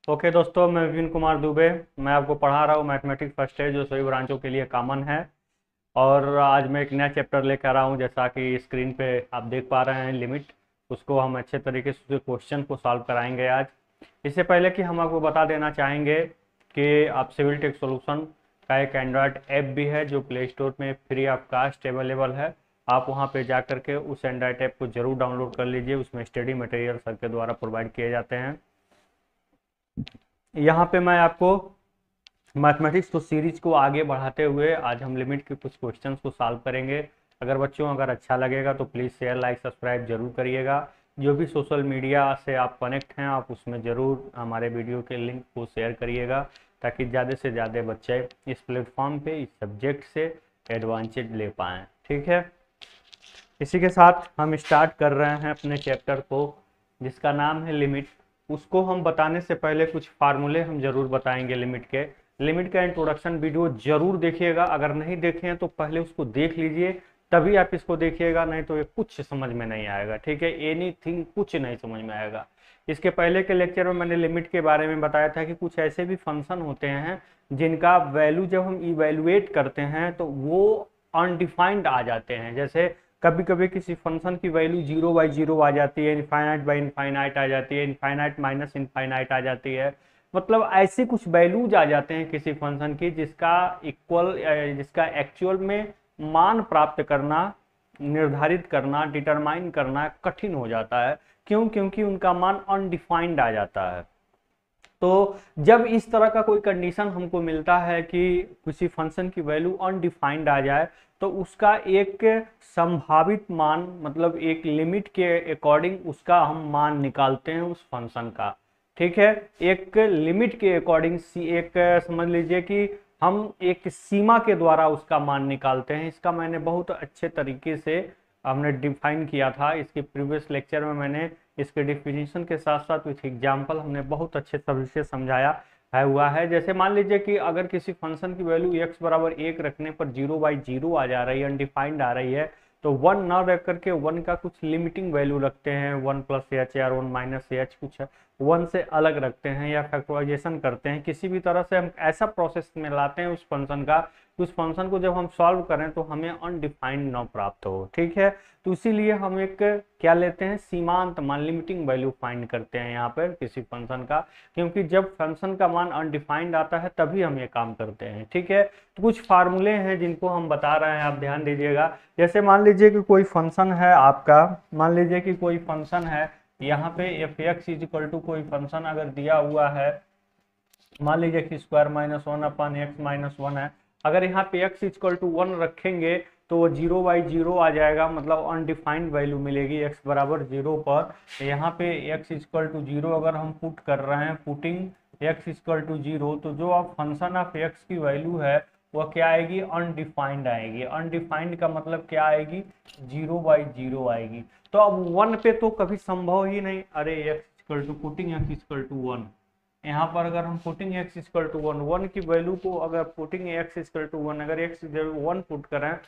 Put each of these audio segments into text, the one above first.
Okay दोस्तों, मैं विपिन कुमार दुबे। मैं आपको पढ़ा रहा हूँ मैथमेटिक्स फर्स्ट है, जो सभी ब्रांचों के लिए कॉमन है। और आज मैं एक नया चैप्टर लेकर आ रहा हूँ। जैसा कि स्क्रीन पे आप देख पा रहे हैं, लिमिट। उसको हम अच्छे तरीके से उसके क्वेश्चन को सॉल्व कराएंगे आज। इससे पहले कि हम आपको बता देना चाहेंगे कि आप सिविल टेक सॉल्यूशन का एक एंड्रॉयड ऐप भी है, जो प्ले स्टोर में फ्री ऑफ कास्ट अवेलेबल है। आप वहाँ पे जा करके उस एंड्रॉयड ऐप को जरूर डाउनलोड कर लीजिए। उसमें स्टडी मटेरियल सर के द्वारा प्रोवाइड किए जाते हैं। यहाँ पे मैं आपको मैथमेटिक्स को सीरीज को आगे बढ़ाते हुए आज हम लिमिट के कुछ क्वेश्चंस को सॉल्व करेंगे। अगर अच्छा लगेगा तो प्लीज़ शेयर लाइक सब्सक्राइब जरूर करिएगा। जो भी सोशल मीडिया से आप कनेक्ट हैं, आप उसमें ज़रूर हमारे वीडियो के लिंक को शेयर करिएगा, ताकि ज़्यादा से ज़्यादा बच्चे इस प्लेटफॉर्म पे इस सब्जेक्ट से एडवांटेज ले पाएँ। ठीक है, इसी के साथ हम स्टार्ट कर रहे हैं अपने चैप्टर को, जिसका नाम है लिमिट। उसको हम बताने से पहले कुछ फार्मूले हम जरूर बताएंगे लिमिट के। लिमिट का इंट्रोडक्शन वीडियो जरूर देखिएगा। अगर नहीं देखे हैं तो पहले उसको देख लीजिए, तभी आप इसको देखिएगा, नहीं तो ये कुछ समझ में नहीं आएगा। ठीक है, एनीथिंग कुछ नहीं समझ में आएगा। इसके पहले के लेक्चर में मैंने लिमिट के बारे में बताया था कि कुछ ऐसे भी फंक्शन होते हैं जिनका वैल्यू जब हम इवेल्युएट करते हैं तो वो अनडिफाइंड आ जाते हैं। जैसे कभी कभी किसी फंक्शन की वैल्यू 0/0 आ जाती है, इनफाइनाइट बाई इनफाइनाइट आ जाती है, इनफाइनाइट माइनस इनफाइनाइट आ जाती है। मतलब ऐसे कुछ वैल्यूज आ जाते हैं किसी फंक्शन की जिसका एक्चुअल में मान प्राप्त करना, निर्धारित करना, डिटरमाइन करना कठिन हो जाता है। क्यों? क्योंकि उनका मान अनडिफाइंड आ जाता है। तो जब इस तरह का कोई कंडीशन हमको मिलता है कि किसी फंक्शन की वैल्यू अनडिफाइंड आ जाए, तो उसका एक संभावित मान, मतलब एक लिमिट के अकॉर्डिंग उसका हम मान निकालते हैं उस फंक्शन का। ठीक है, एक लिमिट के अकॉर्डिंग एक समझ लीजिए कि हम एक सीमा के द्वारा उसका मान निकालते हैं। इसका मैंने बहुत अच्छे तरीके से हमने डिफाइन किया था इसके प्रीवियस लेक्चर में। मैंने इसके डिफिनीशन के साथ साथ विथ एग्जाम्पल हमने बहुत अच्छे तरीके से समझाया है हुआ है। जैसे मान लीजिए कि अगर किसी फंक्शन की वैल्यू x बराबर 1 रखने पर 0/0 आ जा रही है, अनडिफाइंड आ रही है, तो 1 ना रख करके 1 का कुछ लिमिटिंग वैल्यू रखते हैं, 1+h या 1-h, कुछ 1 से अलग रखते हैं या फैक्टराइजेशन करते हैं। किसी भी तरह से हम ऐसा प्रोसेस में लाते हैं उस फंक्शन का, उस फंक्शन को जब हम सॉल्व करें तो हमें अनडिफाइंड ना प्राप्त हो। ठीक है, तो इसीलिए हम एक क्या लेते हैं, सीमांत मान, लिमिटिंग वैल्यू फाइंड करते हैं यहाँ पर किसी फंक्शन का। क्योंकि जब फंक्शन का मान अनडिफाइंड आता है तभी हम ये काम करते हैं। ठीक है, तो कुछ फार्मूले हैं जिनको हम बता रहे हैं, आप ध्यान दीजिएगा। जैसे मान लीजिए कि कोई फंक्शन है आपका, मान लीजिए कि कोई फंक्शन है यहाँ पे f(x) इक्वल टू कोई फंक्शन अगर दिया हुआ है, मान लीजिए कि (1/x-1) है। अगर यहाँ पे x इक्वल टू 1 रखेंगे तो वो 0/0 आ जाएगा, मतलब अनडिफाइंड वैल्यू मिलेगी x बराबर 0 पर। यहाँ पे x इक्वल टू 0 अगर हम पुट कर रहे हैं, पुटिंग x इक्वल टू 0, तो जो अब फंक्शन ऑफ x की वैल्यू है वह क्या आएगी, अनडिफाइंड आएगी। अनडिफाइंड का मतलब क्या आएगी, 0/0 आएगी। तो अब 1 पे तो कभी संभव ही नहीं। अरे x equal to putting x equal to 1, यहाँ पर अगर हम पुटिंग x इक्वल टू 1 की वैल्यू को अगर पुटिंग x इक्वल टू 1, अगर x 1 पुट करें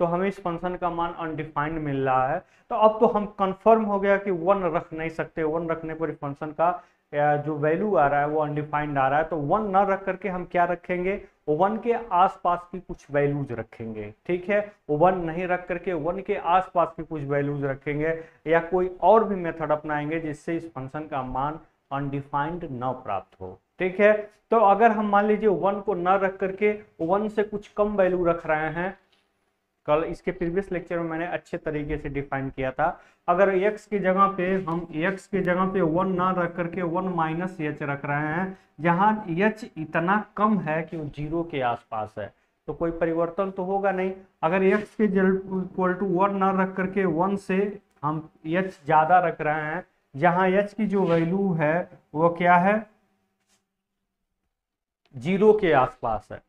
तो हमें इस फंक्शन का मान अनडिफाइंड मिल रहा है। तो अब तो हम कंफर्म हो गया कि 1 रख नहीं सकते। 1 रखने पर फंक्शन का जो वैल्यू आ रहा है वो अनडिफाइंड आ रहा है। तो 1 ना रख करके हम क्या रखेंगे, 1 के आसपास की कुछ वैल्यूज रखेंगे। ठीक है, 1 नहीं रख करके 1 के आसपास की कुछ वैल्यूज रखेंगे, या कोई और भी मेथड अपनाएंगे जिससे इस फंक्शन का मान अनडिफाइंड न प्राप्त हो। ठीक है, तो अगर हम मान लीजिए 1 को न रख करके 1 से कुछ कम वैल्यू रख रहे हैं, कल इसके प्रीवियस लेक्चर में मैंने अच्छे तरीके से डिफाइन किया था। अगर x की जगह पे हम x की जगह पे 1 ना रख करके 1-h रख रहे हैं, जहां h इतना कम है कि वो 0 के आसपास है, तो कोई परिवर्तन तो होगा नहीं। अगर x के इक्वल टू 1 ना रख करके 1 से हम h ज्यादा रख रहे हैं, जहां h की जो वैल्यू है वो क्या है, 0 के आसपास है।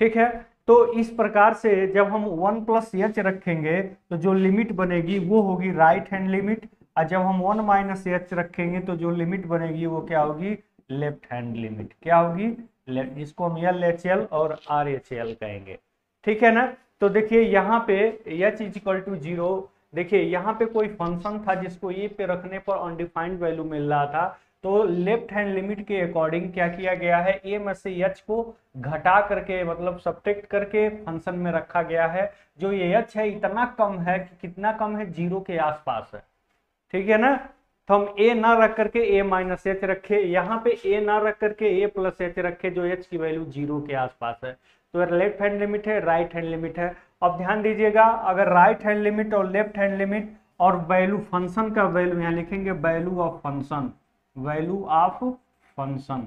ठीक है, तो इस प्रकार से जब हम 1+h रखेंगे तो जो लिमिट बनेगी वो होगी राइट हैंड लिमिट, और जब हम 1-h रखेंगे तो जो लिमिट बनेगी वो क्या होगी, लेफ्ट हैंड लिमिट। क्या होगी, जिसको हम LHL और RHL कहेंगे। ठीक है ना, तो देखिए यहाँ पे h इक्वल टू 0, देखिए यहाँ पे कोई फंक्शन था जिसको ए पे रखने पर अनडिफाइंड वैल्यू मिल रहा था, तो लेफ्ट हैंड लिमिट के अकॉर्डिंग क्या किया गया है, ए में से एच को घटा करके मतलब सब्ट्रैक्ट करके फंक्शन में रखा गया है। जो ये एच है इतना कम है कि कितना कम है, 0 के आसपास है, ठीक है ना। तो हम ए ना रख करके ए माइनस एच रखे, यहाँ पे ए ना रख करके ए प्लस एच रखे, जो एच की वैल्यू 0 के आसपास है। तो लेफ्ट हैंड लिमिट है, राइट हैंड लिमिट है। अब ध्यान दीजिएगा, अगर राइट हैंड लिमिट और लेफ्ट हैंड लिमिट और वैल्यू फंक्शन का वैल्यू यहाँ लिखेंगे, value of function, value of function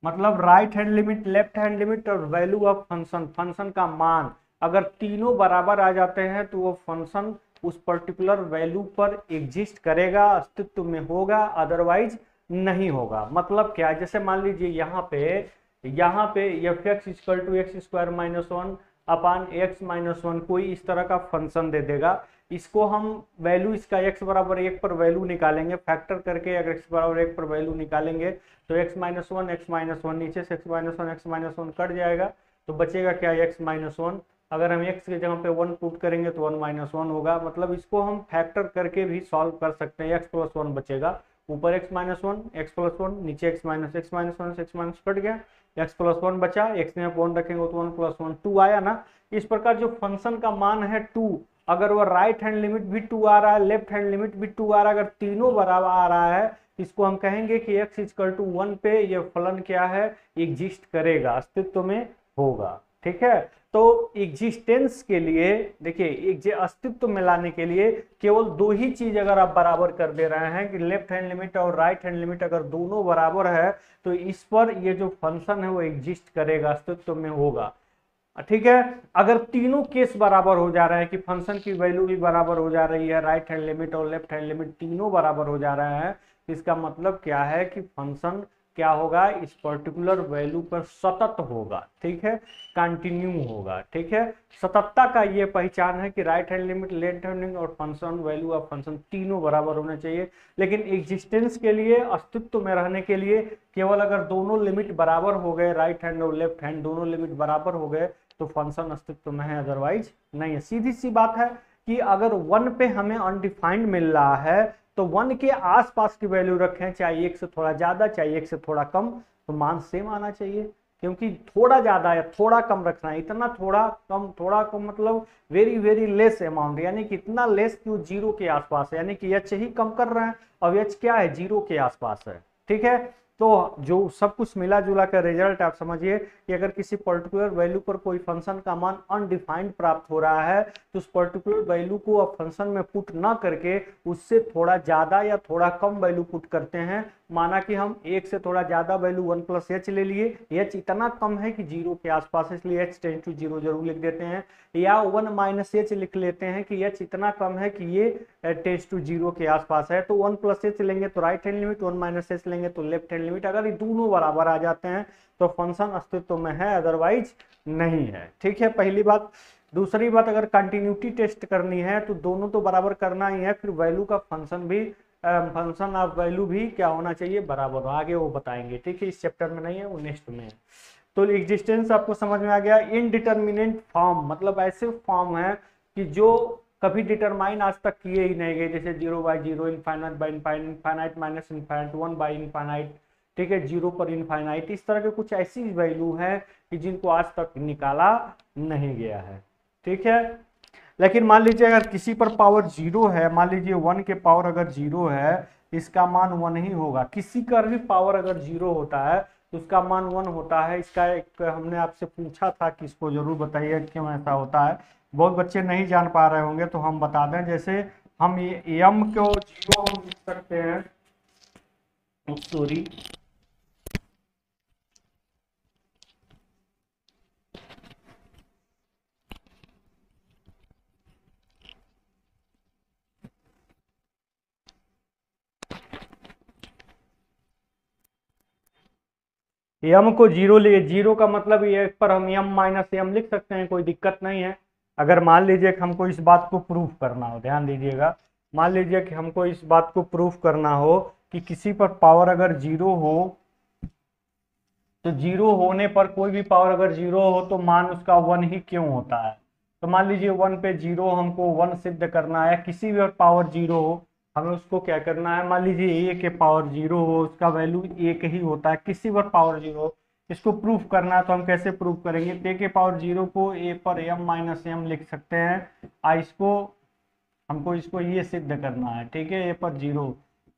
मतलब right hand limit, left hand limit और वैल्यू ऑफ फंक्शन, फंक्शन का मान अगर तीनों बराबर आ जाते हैं तो वो फंक्शन उस पर्टिकुलर वैल्यू पर एग्जिस्ट करेगा, अस्तित्व में होगा, अदरवाइज नहीं होगा। मतलब क्या, जैसे मान लीजिए यहाँ पे f x equal to x square minus one upon x minus one कोई इस तरह का फंक्शन दे देगा। इसको हम वैल्यू इसका x बराबर 1 पर वैल्यू निकालेंगे, फैक्टर करके अगर x बराबर 1 पर वैल्यू निकालेंगे तो x माइनस वन नीचे से x माइनस वन कट जाएगा, तो बचेगा क्या, x माइनस वन। अगर हम x की जगह पे 1 पुट करेंगे तो 1 माइनस वन होगा। मतलब इसको हम फैक्टर करके भी सॉल्व कर सकते हैं, x प्लस वन बचेगा, ऊपर x minus one, x plus one, नीचे x माइनस वन से x माइनस कट गया, x प्लस वन बचा, x में 1 रखेंगे तो 1 प्लस वन 2 आया ना। इस प्रकार जो फंक्शन का मान है 2, अगर वो राइट हैंड लिमिट भी 2 आ रहा है, लेफ्ट हैंड लिमिट भी 2 आ रहा है, अगर तीनों बराबर आ रहा है, इसको हम कहेंगे कि x इक्वल टू 1 पे ये फलन क्या है, एग्जिस्ट करेगा, अस्तित्व में होगा, ठीक है। तो एग्जिस्टेंस के लिए देखिए, अस्तित्व में लाने के लिए केवल दो ही चीज अगर आप बराबर कर दे रहे हैं कि लेफ्ट हैंड लिमिट और राइट हैंड लिमिट अगर दोनों बराबर है तो इस पर ये जो फंक्शन है वो एग्जिस्ट करेगा, अस्तित्व में होगा, ठीक है। अगर तीनों केस बराबर हो जा रहे हैं कि फंक्शन की वैल्यू भी बराबर हो जा रही है, राइट हैंड लिमिट और लेफ्ट हैंड लिमिट तीनों बराबर हो जा रहे हैं, इसका मतलब क्या है कि फंक्शन क्या होगा, इस पर्टिकुलर वैल्यू पर सतत होगा, ठीक है, कंटिन्यू होगा, ठीक है। सततता का ये पहचान है कि right hand limit, left hand limit और फंक्शन, वैल्यू ऑफ फंक्शन तीनों बराबर होने चाहिए। लेकिन एग्जिस्टेंस के लिए, अस्तित्व में रहने के लिए, केवल अगर दोनों लिमिट बराबर हो गए, राइट हैंड और लेफ्ट हैंड दोनों लिमिट बराबर हो गए तो फंक्शन अस्तित्व में है, अदरवाइज नहीं है। सीधी सी बात है कि अगर 1 पे हमें अनडिफाइंड मिल रहा है तो 1 के आसपास की वैल्यू रखें, चाहे 1 से थोड़ा ज्यादा चाहे 1 से थोड़ा कम, तो मान सेम आना चाहिए। क्योंकि थोड़ा ज्यादा या थोड़ा कम रखना है, इतना थोड़ा कम मतलब वेरी वेरी लेस अमाउंट, यानी कि इतना लेस कि वो 0 के आसपास है, यानी कि एच ही कम कर रहे हैं और एच क्या है, 0 के आसपास है, ठीक है। तो जो सब कुछ मिला जुला कर रिजल्ट आप समझिए कि अगर किसी पर्टिकुलर वैल्यू पर कोई फंक्शन का मान अनडिफाइंड प्राप्त हो रहा है तो उस पर्टिकुलर वैल्यू को आप फंक्शन में पुट ना करके उससे थोड़ा ज्यादा या थोड़ा कम वैल्यू पुट करते हैं। माना कि हम 1 से थोड़ा ज्यादा वैल्यू 1 प्लस एच ले लिए, एच इतना कम है कि 0 के आसपास, इसलिए एच टेंस टू 0 जरूर लिख देते हैं, या 1 माइनस एच लिख लेते हैं कि एच इतना कम है कि ये टेंस टू 0 के आसपास है। तो 1 प्लस एच लेंगे तो right hand limit, 1 minus H लेंगे तो लेफ्ट हैंड लिमिट, अगर ये दोनों बराबर आ जाते हैं तो फंक्शन अस्तित्व में है, अदरवाइज नहीं है, ठीक है, पहली बात। दूसरी बात, अगर कंटिन्यूटी टेस्ट करनी है तो दोनों तो बराबर करना ही है, फिर वैल्यू का फंक्शन भी, फंक्शन ऑफ वैल्यू भी क्या होना चाहिए, बराबर, आगे वो बताएंगे, ठीक है, इस चैप्टर में नहीं है, वो नेक्स्ट में है। तो एग्जिस्टेंस आपको समझ में आ गया। इनडिटर्मिनेंट फॉर्म मतलब ऐसे फॉर्म है कि जो कभी डिटरमाइन आज तक किए ही नहीं गए, जैसे 0/0, infinite by infinite minus infinite, 1/इनफाइनाइट, ठीक है, 0 पर इनफाइनाइट, इस तरह के कुछ ऐसी वैल्यू है कि जिनको आज तक निकाला नहीं गया है, ठीक है। लेकिन मान लीजिए अगर किसी पर पावर 0 है, मान लीजिए 1 के पावर अगर 0 है, इसका मान 1 ही होगा। किसी का भी पावर अगर 0 होता है तो उसका मान 1 होता है। इसका एक हमने आपसे पूछा था कि इसको जरूर बताइए क्यों ऐसा होता है, बहुत बच्चे नहीं जान पा रहे होंगे तो हम बता दें। जैसे हम एम को 0 लिख सकते हैं, सॉरी, यम को 0 लिए, 0 का मतलब ये पर हम यम माइनस एम लिख सकते हैं, कोई दिक्कत नहीं है। अगर मान लीजिए कि हमको इस बात को प्रूफ करना हो, ध्यान दीजिएगा, मान लीजिए कि हमको इस बात को प्रूफ करना हो कि किसी पर पावर अगर 0 हो तो 0 होने पर, कोई भी पावर अगर 0 हो तो मान उसका 1 ही क्यों होता है, तो मान लीजिए 1 पे 0 हमको 1 सिद्ध करना है, किसी भी पावर 0 हो हमें उसको क्या करना है, मान लीजिए a के पावर 0 हो उसका वैल्यू 1 ही होता है, किसी पर पावर 0 हो, इसको प्रूफ करना है तो हम कैसे प्रूफ करेंगे, a के पावर 0 को a पर m माइनस m लिख सकते हैं। इसको हमको इसको ये सिद्ध करना है, ठीक है, a पर 0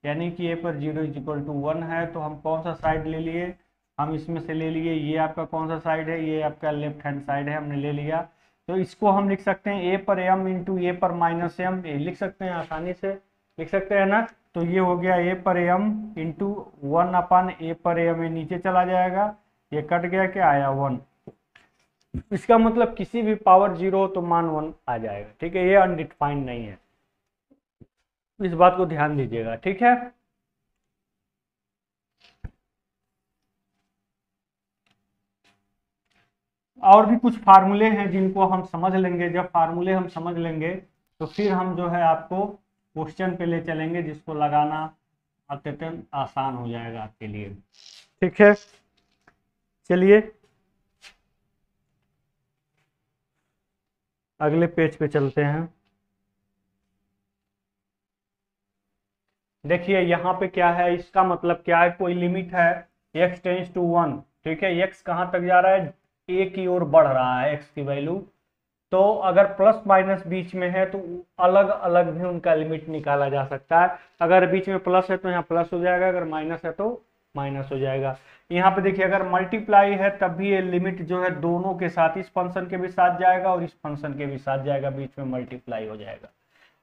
यानी कि a पर 0 इज इक्वल टू 1 है, तो हम कौन सा साइड ले लिए, हम इसमें से ले लिए, ये आपका कौन सा साइड है, ये आपका लेफ्ट हैंड साइड है, हमने ले लिया। तो इसको हम लिख सकते हैं a पर m इंटू ए पर माइनस m, लिख सकते हैं, आसानी से लिख सकते हैं ना। तो ये हो गया a पर m इंटू 1 अपन a पर m, नीचे चला जाएगा, ये कट गया, क्या आया 1। इसका मतलब किसी भी पावर 0 हो तो मान 1 आ जाएगा, ठीक है, ये अनडिफाइंड नहीं है, इस बात को ध्यान दीजिएगा, ठीक है। और भी कुछ फार्मूले हैं जिनको हम समझ लेंगे, जब फार्मूले हम समझ लेंगे तो फिर हम जो है आपको क्वेश्चन पे ले चलेंगे, जिसको लगाना अत्यंत आसान हो जाएगा आपके लिए, ठीक है। चलिए अगले पेज पे चलते हैं। देखिए यहाँ पे क्या है, इसका मतलब क्या है, कोई लिमिट है x टेंस टू 1, ठीक है, x कहाँ तक जा रहा है, a की ओर बढ़ रहा है x की वैल्यू। तो अगर प्लस माइनस बीच में है तो अलग अलग भी उनका लिमिट निकाला जा सकता है, अगर बीच में प्लस है तो यहाँ प्लस हो जाएगा, अगर माइनस है तो माइनस हो जाएगा। यहाँ पे देखिए अगर मल्टीप्लाई है तब भी ये लिमिट जो है दोनों के साथ, इस फंक्शन के भी साथ जाएगा और इस फंक्शन के भी साथ जाएगा, बीच में मल्टीप्लाई हो जाएगा।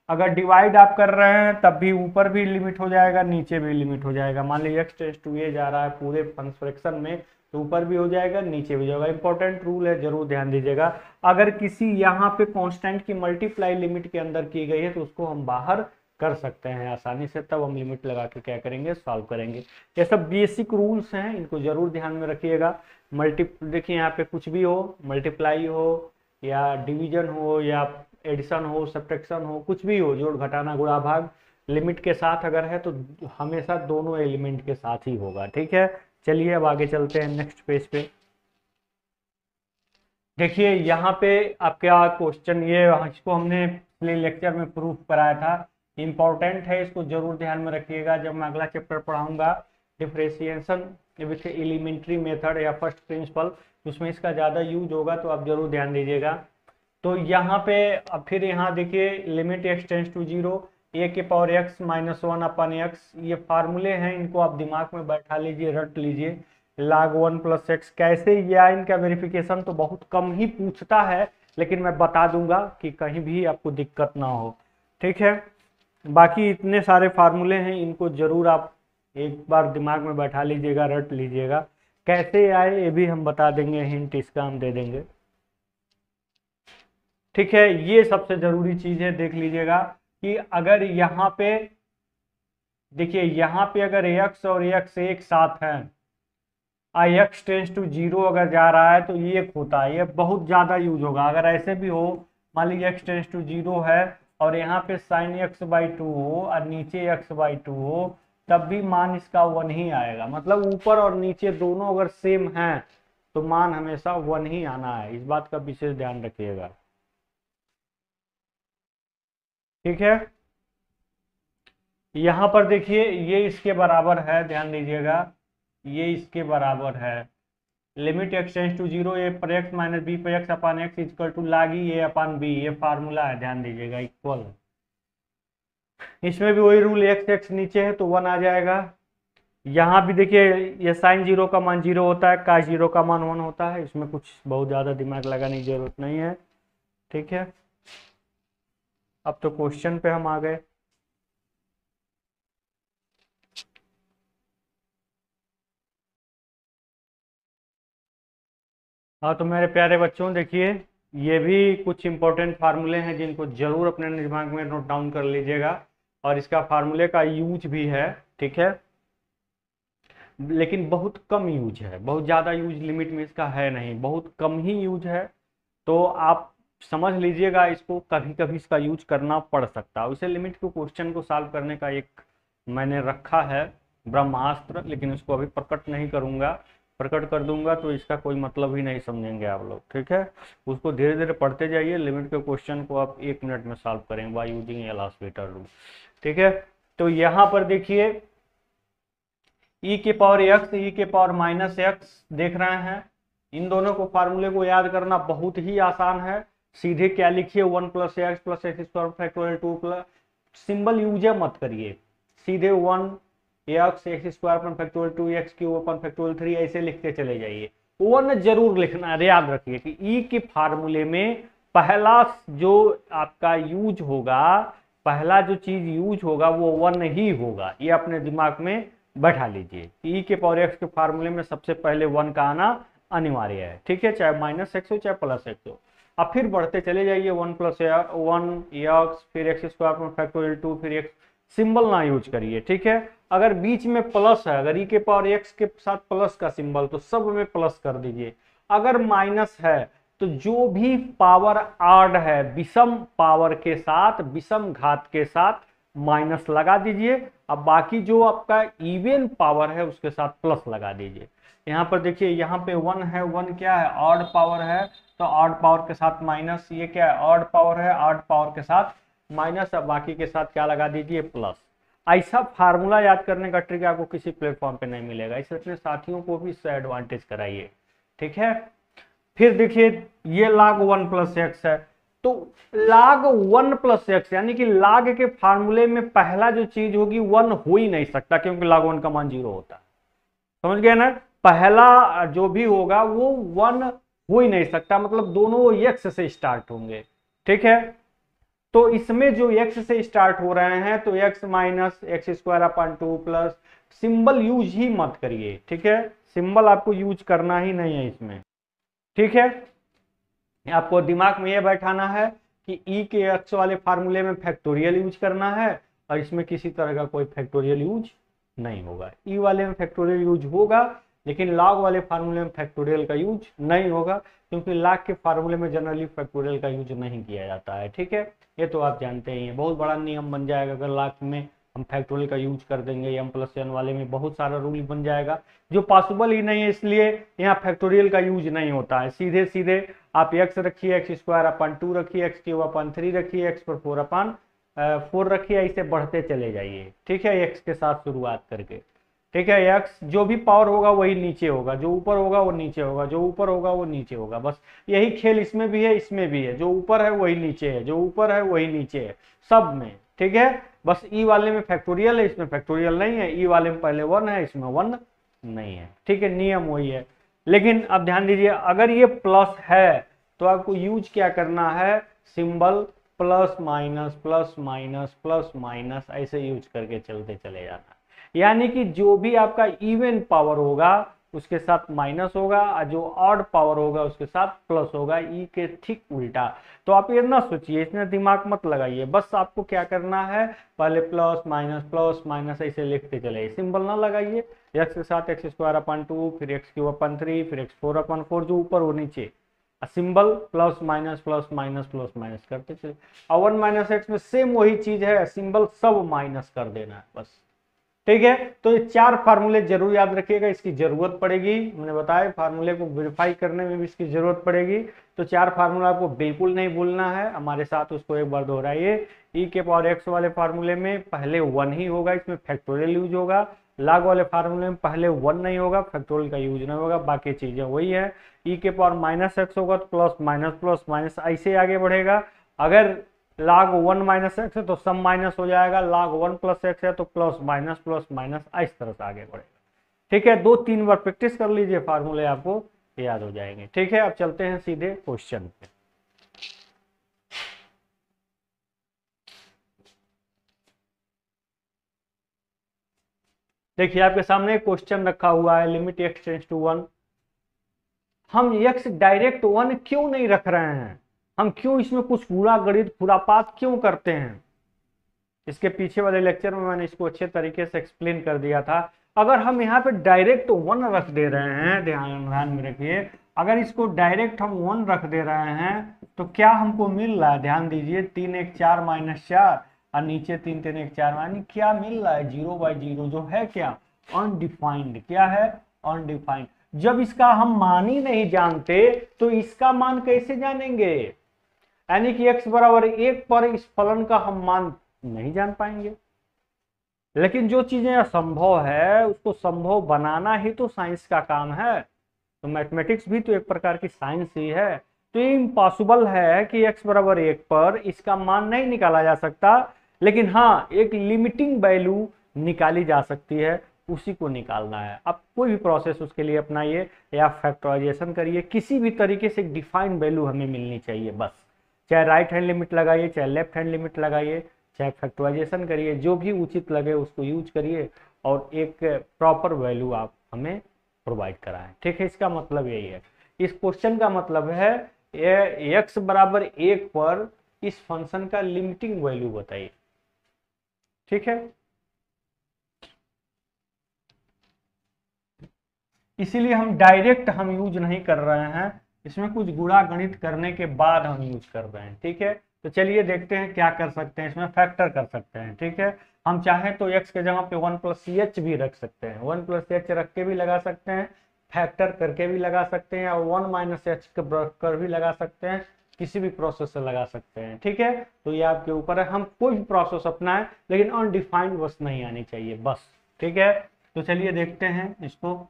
अगर डिवाइड आप कर रहे हैं तब भी ऊपर भी लिमिट हो जाएगा, नीचे भी लिमिट हो जाएगा। मान लीजिए x टेंस टू a जा रहा है पूरे फ्रैक्शन में, तो ऊपर भी हो जाएगा नीचे भी जाएगा। इंपॉर्टेंट रूल है, जरूर ध्यान दीजिएगा। अगर किसी यहाँ पे कांस्टेंट की मल्टीप्लाई लिमिट के अंदर की गई है तो उसको हम बाहर कर सकते हैं आसानी से, तब हम लिमिट लगा के क्या करेंगे, सॉल्व करेंगे। ये सब बेसिक रूल्स हैं, इनको जरूर ध्यान में रखिएगा। देखिए यहाँ पे कुछ भी हो, मल्टीप्लाई हो या डिवीजन हो या एडिशन हो, सब्ट्रैक्शन हो, कुछ भी हो, जोड़ घटाना गुणा भाग, लिमिट के साथ अगर है तो हमेशा दोनों एलिमेंट के साथ ही होगा, ठीक है। चलिए अब आगे चलते हैं नेक्स्ट पेज पे। देखिए यहाँ पे आपका क्वेश्चन, ये इसको हमने पिछले लेक्चर में प्रूफ कराया था, इंपॉर्टेंट है, इसको जरूर ध्यान में रखिएगा। जब मैं अगला चैप्टर पढ़ाऊंगा डिफरेंशिएशन विथ एलिमेंट्री मेथड या फर्स्ट प्रिंसिपल, उसमें इसका ज़्यादा यूज होगा, तो आप जरूर ध्यान दीजिएगा। तो यहाँ पे अब फिर यहाँ देखिए limit x tends to 0, a के power x minus 1 upon x, ये फार्मूले हैं, इनको आप दिमाग में बैठा लीजिए, रट लीजिए। log 1 प्लस एक्स कैसे, या इनका वेरिफिकेशन तो बहुत कम ही पूछता है, लेकिन मैं बता दूंगा कि कहीं भी आपको दिक्कत ना हो, ठीक है। बाकी इतने सारे फार्मूले हैं, इनको जरूर आप एक बार दिमाग में बैठा लीजिएगा, रट लीजिएगा। कैसे आए ये भी हम बता देंगे, हिंट इसका हम दे देंगे, ठीक है। ये सबसे जरूरी चीज है, देख लीजिएगा कि अगर यहाँ पे देखिए, यहाँ पे अगर x और x एक साथ है, x टेंस टू 0 अगर जा रहा है तो ये एक होता है, ये बहुत ज्यादा यूज होगा। अगर ऐसे भी हो, मान लीजिए x टेंस टू 0 है और यहाँ पे साइन x/2 हो और नीचे x/2 हो, तब भी मान इसका 1 ही आएगा। मतलब ऊपर और नीचे दोनों अगर सेम हैं तो मान हमेशा 1 ही आना है, इस बात का विशेष ध्यान रखिएगा, ठीक है। यहाँ पर देखिए ये इसके बराबर है, ध्यान दीजिएगा, ये इसके बराबर है। Limit x tends to 0, a पर x माइनस बी पर x upon x equal to लागी ए अपान बी, ये फार्मूला है, ध्यान दीजिएगा, इक्वल। इसमें भी वही रूल, x नीचे है तो 1 आ जाएगा। यहाँ भी देखिए ये साइन 0 का मान 0 होता है, cos 0 का मान 1 होता है, इसमें कुछ बहुत ज़्यादा दिमाग लगाने की जरूरत नहीं है, ठीक है। अब तो क्वेश्चन पे हम आ गए। हाँ तो मेरे प्यारे बच्चों देखिए, ये भी कुछ इंपॉर्टेंट फार्मूले हैं जिनको जरूर अपने दिमाग में नोट डाउन कर लीजिएगा, और इसका फार्मूले का यूज भी है, ठीक है, लेकिन बहुत कम यूज है, बहुत ज़्यादा यूज लिमिट में इसका है नहीं, बहुत कम ही यूज है। तो आप समझ लीजिएगा इसको, कभी कभी इसका यूज करना पड़ सकता है। उसे लिमिट के क्वेश्चन को सॉल्व करने का एक मैंने रखा है ब्रह्मास्त्र, लेकिन उसको अभी प्रकट नहीं करूँगा, प्रकट कर दूंगा तो इसका कोई मतलब ही नहीं समझेंगे आप लोग, ठीक है। उसको धीरे धीरे पढ़ते जाइए। लिमिट के क्वेश्चन को आप 1 मिनट में सॉल्व करेंगे बाय यूजिंग एल'होस्पिटल रूल, ठीक है। तो यहाँ पर देखिए e के पावर x, e के पावर माइनस एक्स देख रहे हैं। इन दोनों को फार्मूले को याद करना बहुत ही आसान है। सीधे क्या लिखिए, 1 + x + x² factorial 2 plus, symbol use मत करिए, सीधे 1 x x² factorial 2x³ factorial 3 ऐसे लिखते चले जाइए। 1 जरूर लिखना, याद रखिए कि e के फार्मूले में पहला जो आपका यूज होगा, पहला जो चीज यूज होगा वो 1 ही होगा। ये अपने दिमाग में बैठा लीजिए। e के पावर x के फार्मूले में सबसे पहले 1 का आना अनिवार्य है, ठीक है, चाहे -x हो चाहे +x हो। अब फिर बढ़ते चले जाइए, 1 + 1 x, फिर x² फैक्टोरियल 2, फिर x, सिंबल ना यूज करिए, ठीक है। अगर बीच में प्लस है, अगर e के पावर x के साथ प्लस का सिंबल, तो सब में प्लस कर दीजिए। अगर माइनस है तो जो भी पावर आड है विषम पावर के साथ, विषम घात के साथ माइनस लगा दीजिए। अब बाकी जो आपका इवन पावर है उसके साथ प्लस लगा दीजिए। यहाँ पर देखिए, यहाँ पे 1 है, 1 क्या है, ऑड पावर है, तो ऑड पावर के साथ माइनस, ये क्या है, ऑड पावर है, ऑड पावर के साथ माइनस, अब बाकी के साथ क्या लगा दीजिए, प्लस। ऐसा फार्मूला याद करने का ट्रिक आपको किसी प्लेटफॉर्म पे नहीं मिलेगा, इसलिए अपने साथियों को भी इससे एडवांटेज कराइए, ठीक है। फिर देखिए ये log 1 + x है, तो log 1 + x यानी कि log के फार्मूले में पहला जो चीज होगी 1 हो ही नहीं सकता, क्योंकि log 1 का मान 0 होता है, समझ गए ना। पहला जो भी होगा वो 1 हो ही नहीं सकता, मतलब दोनों x से स्टार्ट होंगे, ठीक है। तो इसमें जो x से स्टार्ट हो रहे हैं तो x - x² 2 plus, symbol use ही मत करिए, ठीक है, सिंबल आपको यूज करना ही नहीं है इसमें, ठीक है। आपको दिमाग में यह बैठाना है कि e के x वाले फार्मूले में फैक्टोरियल यूज करना है और इसमें किसी तरह का कोई फैक्टोरियल यूज नहीं होगा। e वाले में फैक्टोरियल यूज होगा, लेकिन log वाले फार्मूले में फैक्टोरियल का यूज नहीं होगा, क्योंकि log के फार्मूले में जनरली फैक्टोरियल का यूज नहीं किया जाता है, ठीक है। ये तो आप जानते ही हैं, बहुत बड़ा नियम बन जाएगा अगर log में हम फैक्टोरियल का यूज कर देंगे। m+n वाले में बहुत सारा रूल बन जाएगा जो पॉसिबल ही नहीं है, इसलिए यहाँ फैक्टोरियल का यूज नहीं होता है। सीधे सीधे आप x रखिए, x² 2 रखिए, x³ 3 रखिए, x/4 रखिए, ऐसे बढ़ते चले जाइए, ठीक है, x के साथ शुरुआत करके, ठीक है। x जो भी पावर होगा वही नीचे होगा, जो ऊपर होगा वो नीचे होगा, जो ऊपर होगा वो नीचे होगा, बस यही खेल इसमें भी है, इसमें भी है। जो ऊपर है वही नीचे है, जो ऊपर है वही नीचे है, सब में, ठीक है। बस ई वाले में फैक्टोरियल है, इसमें फैक्टोरियल नहीं है। ई वाले में पहले 1 है, इसमें 1 नहीं है, ठीक है, नियम वही है। लेकिन अब ध्यान दीजिए, अगर ये प्लस है तो आपको यूज क्या करना है, symbol plus minus plus minus plus minus ऐसे यूज करके चलते चले जाना। यानी कि जो भी आपका इवन पावर होगा उसके साथ माइनस होगा और जो ऑड पावर होगा उसके साथ प्लस होगा, ई के ठीक उल्टा। तो आप ये ना सोचिए, इसमें दिमाग मत लगाइए, बस आपको क्या करना है, पहले प्लस माइनस ऐसे लिखते चले, सिंबल ना लगाइए। x के साथ x² 2, फिर x³ 3, फिर x4/4, जो ऊपर वो नीचे, सिंबल प्लस माइनस करते चले। और 1 - x में सेम वही चीज है, सिंबल सब माइनस कर देना है बस, ठीक है। तो ये 4 फार्मूले जरूर याद रखिएगा, इसकी जरूरत पड़ेगी, मैंने बताया फार्मूले को वेरीफाई करने में भी इसकी जरूरत पड़ेगी। तो 4 फार्मूला आपको बिल्कुल नहीं भूलना है, हमारे साथ उसको एक बार दोहराइए। e के पावर x वाले फार्मूले में पहले 1 ही होगा, इसमें फैक्टोरियल यूज होगा। log वाले फार्मूले में पहले 1 नहीं होगा, फैक्टोरियल का यूज नहीं होगा, बाकी चीजें वही है। e के पावर -x होगा तो प्लस माइनस ऐसे आगे बढ़ेगा। अगर log 1 - x है तो सब माइनस हो जाएगा, log 1 + x है तो प्लस माइनस इस तरह से आगे बढ़ेगा, ठीक है। 2-3 बार प्रैक्टिस कर लीजिए, फार्मूले आपको याद हो जाएंगे, ठीक है। अब चलते हैं सीधे क्वेश्चन पे। देखिए आपके सामने क्वेश्चन रखा हुआ है, लिमिट x टेंड्स टू 1। हम x डायरेक्ट 1 क्यों नहीं रख रहे हैं, हम क्यों इसमें कुछ पूरा गणित खुरापात क्यों करते हैं। इसके पीछे वाले लेक्चर में मैंने इसको अच्छे तरीके से एक्सप्लेन कर दिया था। अगर हम यहाँ पे डायरेक्ट 1 रख दे रहे हैं, ध्यान में रखिए, अगर इसको डायरेक्ट हम 1 रख दे रहे हैं तो क्या हमको मिल रहा है, ध्यान दीजिए, 3 1 4 -4 और नीचे 3 3 1 4, यानी क्या मिल रहा है, 0/0, जो है क्या, अनडिफाइंड। क्या है, अनडिफाइंड। जब इसका हम मान ही नहीं जानते तो इसका मान कैसे जानेंगे? यानी कि x बराबर 1 पर इस फलन का हम मान नहीं जान पाएंगे। लेकिन जो चीजें असंभव है उसको संभव बनाना ही तो साइंस का काम है। तो मैथमेटिक्स भी तो एक प्रकार की साइंस ही है। तो ये इम्पॉसिबल है कि x बराबर 1 पर इसका मान नहीं निकाला जा सकता, लेकिन हाँ एक लिमिटिंग वैल्यू निकाली जा सकती है, उसी को निकालना है। आप कोई भी प्रोसेस उसके लिए अपनाइए या फैक्टराइजेशन करिए, किसी भी तरीके से एक डिफाइंड वैल्यू हमें मिलनी चाहिए बस। चाहे राइट हैंड लिमिट लगाइए, चाहे लेफ्ट हैंड लिमिट लगाइए, चाहे फैक्टराइजेशन करिए, जो भी उचित लगे उसको यूज करिए और एक प्रॉपर वैल्यू आप हमें प्रोवाइड कराएं। ठीक है, इसका मतलब यही है। इस क्वेश्चन का मतलब है x बराबर 1 पर इस फंक्शन का लिमिटिंग वैल्यू बताइए। ठीक है, इसीलिए हम डायरेक्ट हम यूज नहीं कर रहे हैं, इसमें कुछ गुणा गणित करने के बाद हम यूज कर रहे हैं। ठीक है, तो चलिए देखते हैं क्या कर सकते हैं, इसमें फैक्टर कर सकते हैं। ठीक है, हम चाहें तो x के जगह पे 1 प्लस ch भी रख सकते हैं, 1 प्लस h रख के भी लगा सकते हैं, फैक्टर करके भी लगा सकते हैं, और 1 माइनस h कर भी लगा सकते हैं, किसी भी प्रोसेस से लगा सकते हैं। ठीक है, तो ये आपके ऊपर है, हम कोई भी प्रोसेस अपनाएं लेकिन अनडिफाइंड बस नहीं आनी चाहिए बस। ठीक है, तो चलिए देखते हैं इसको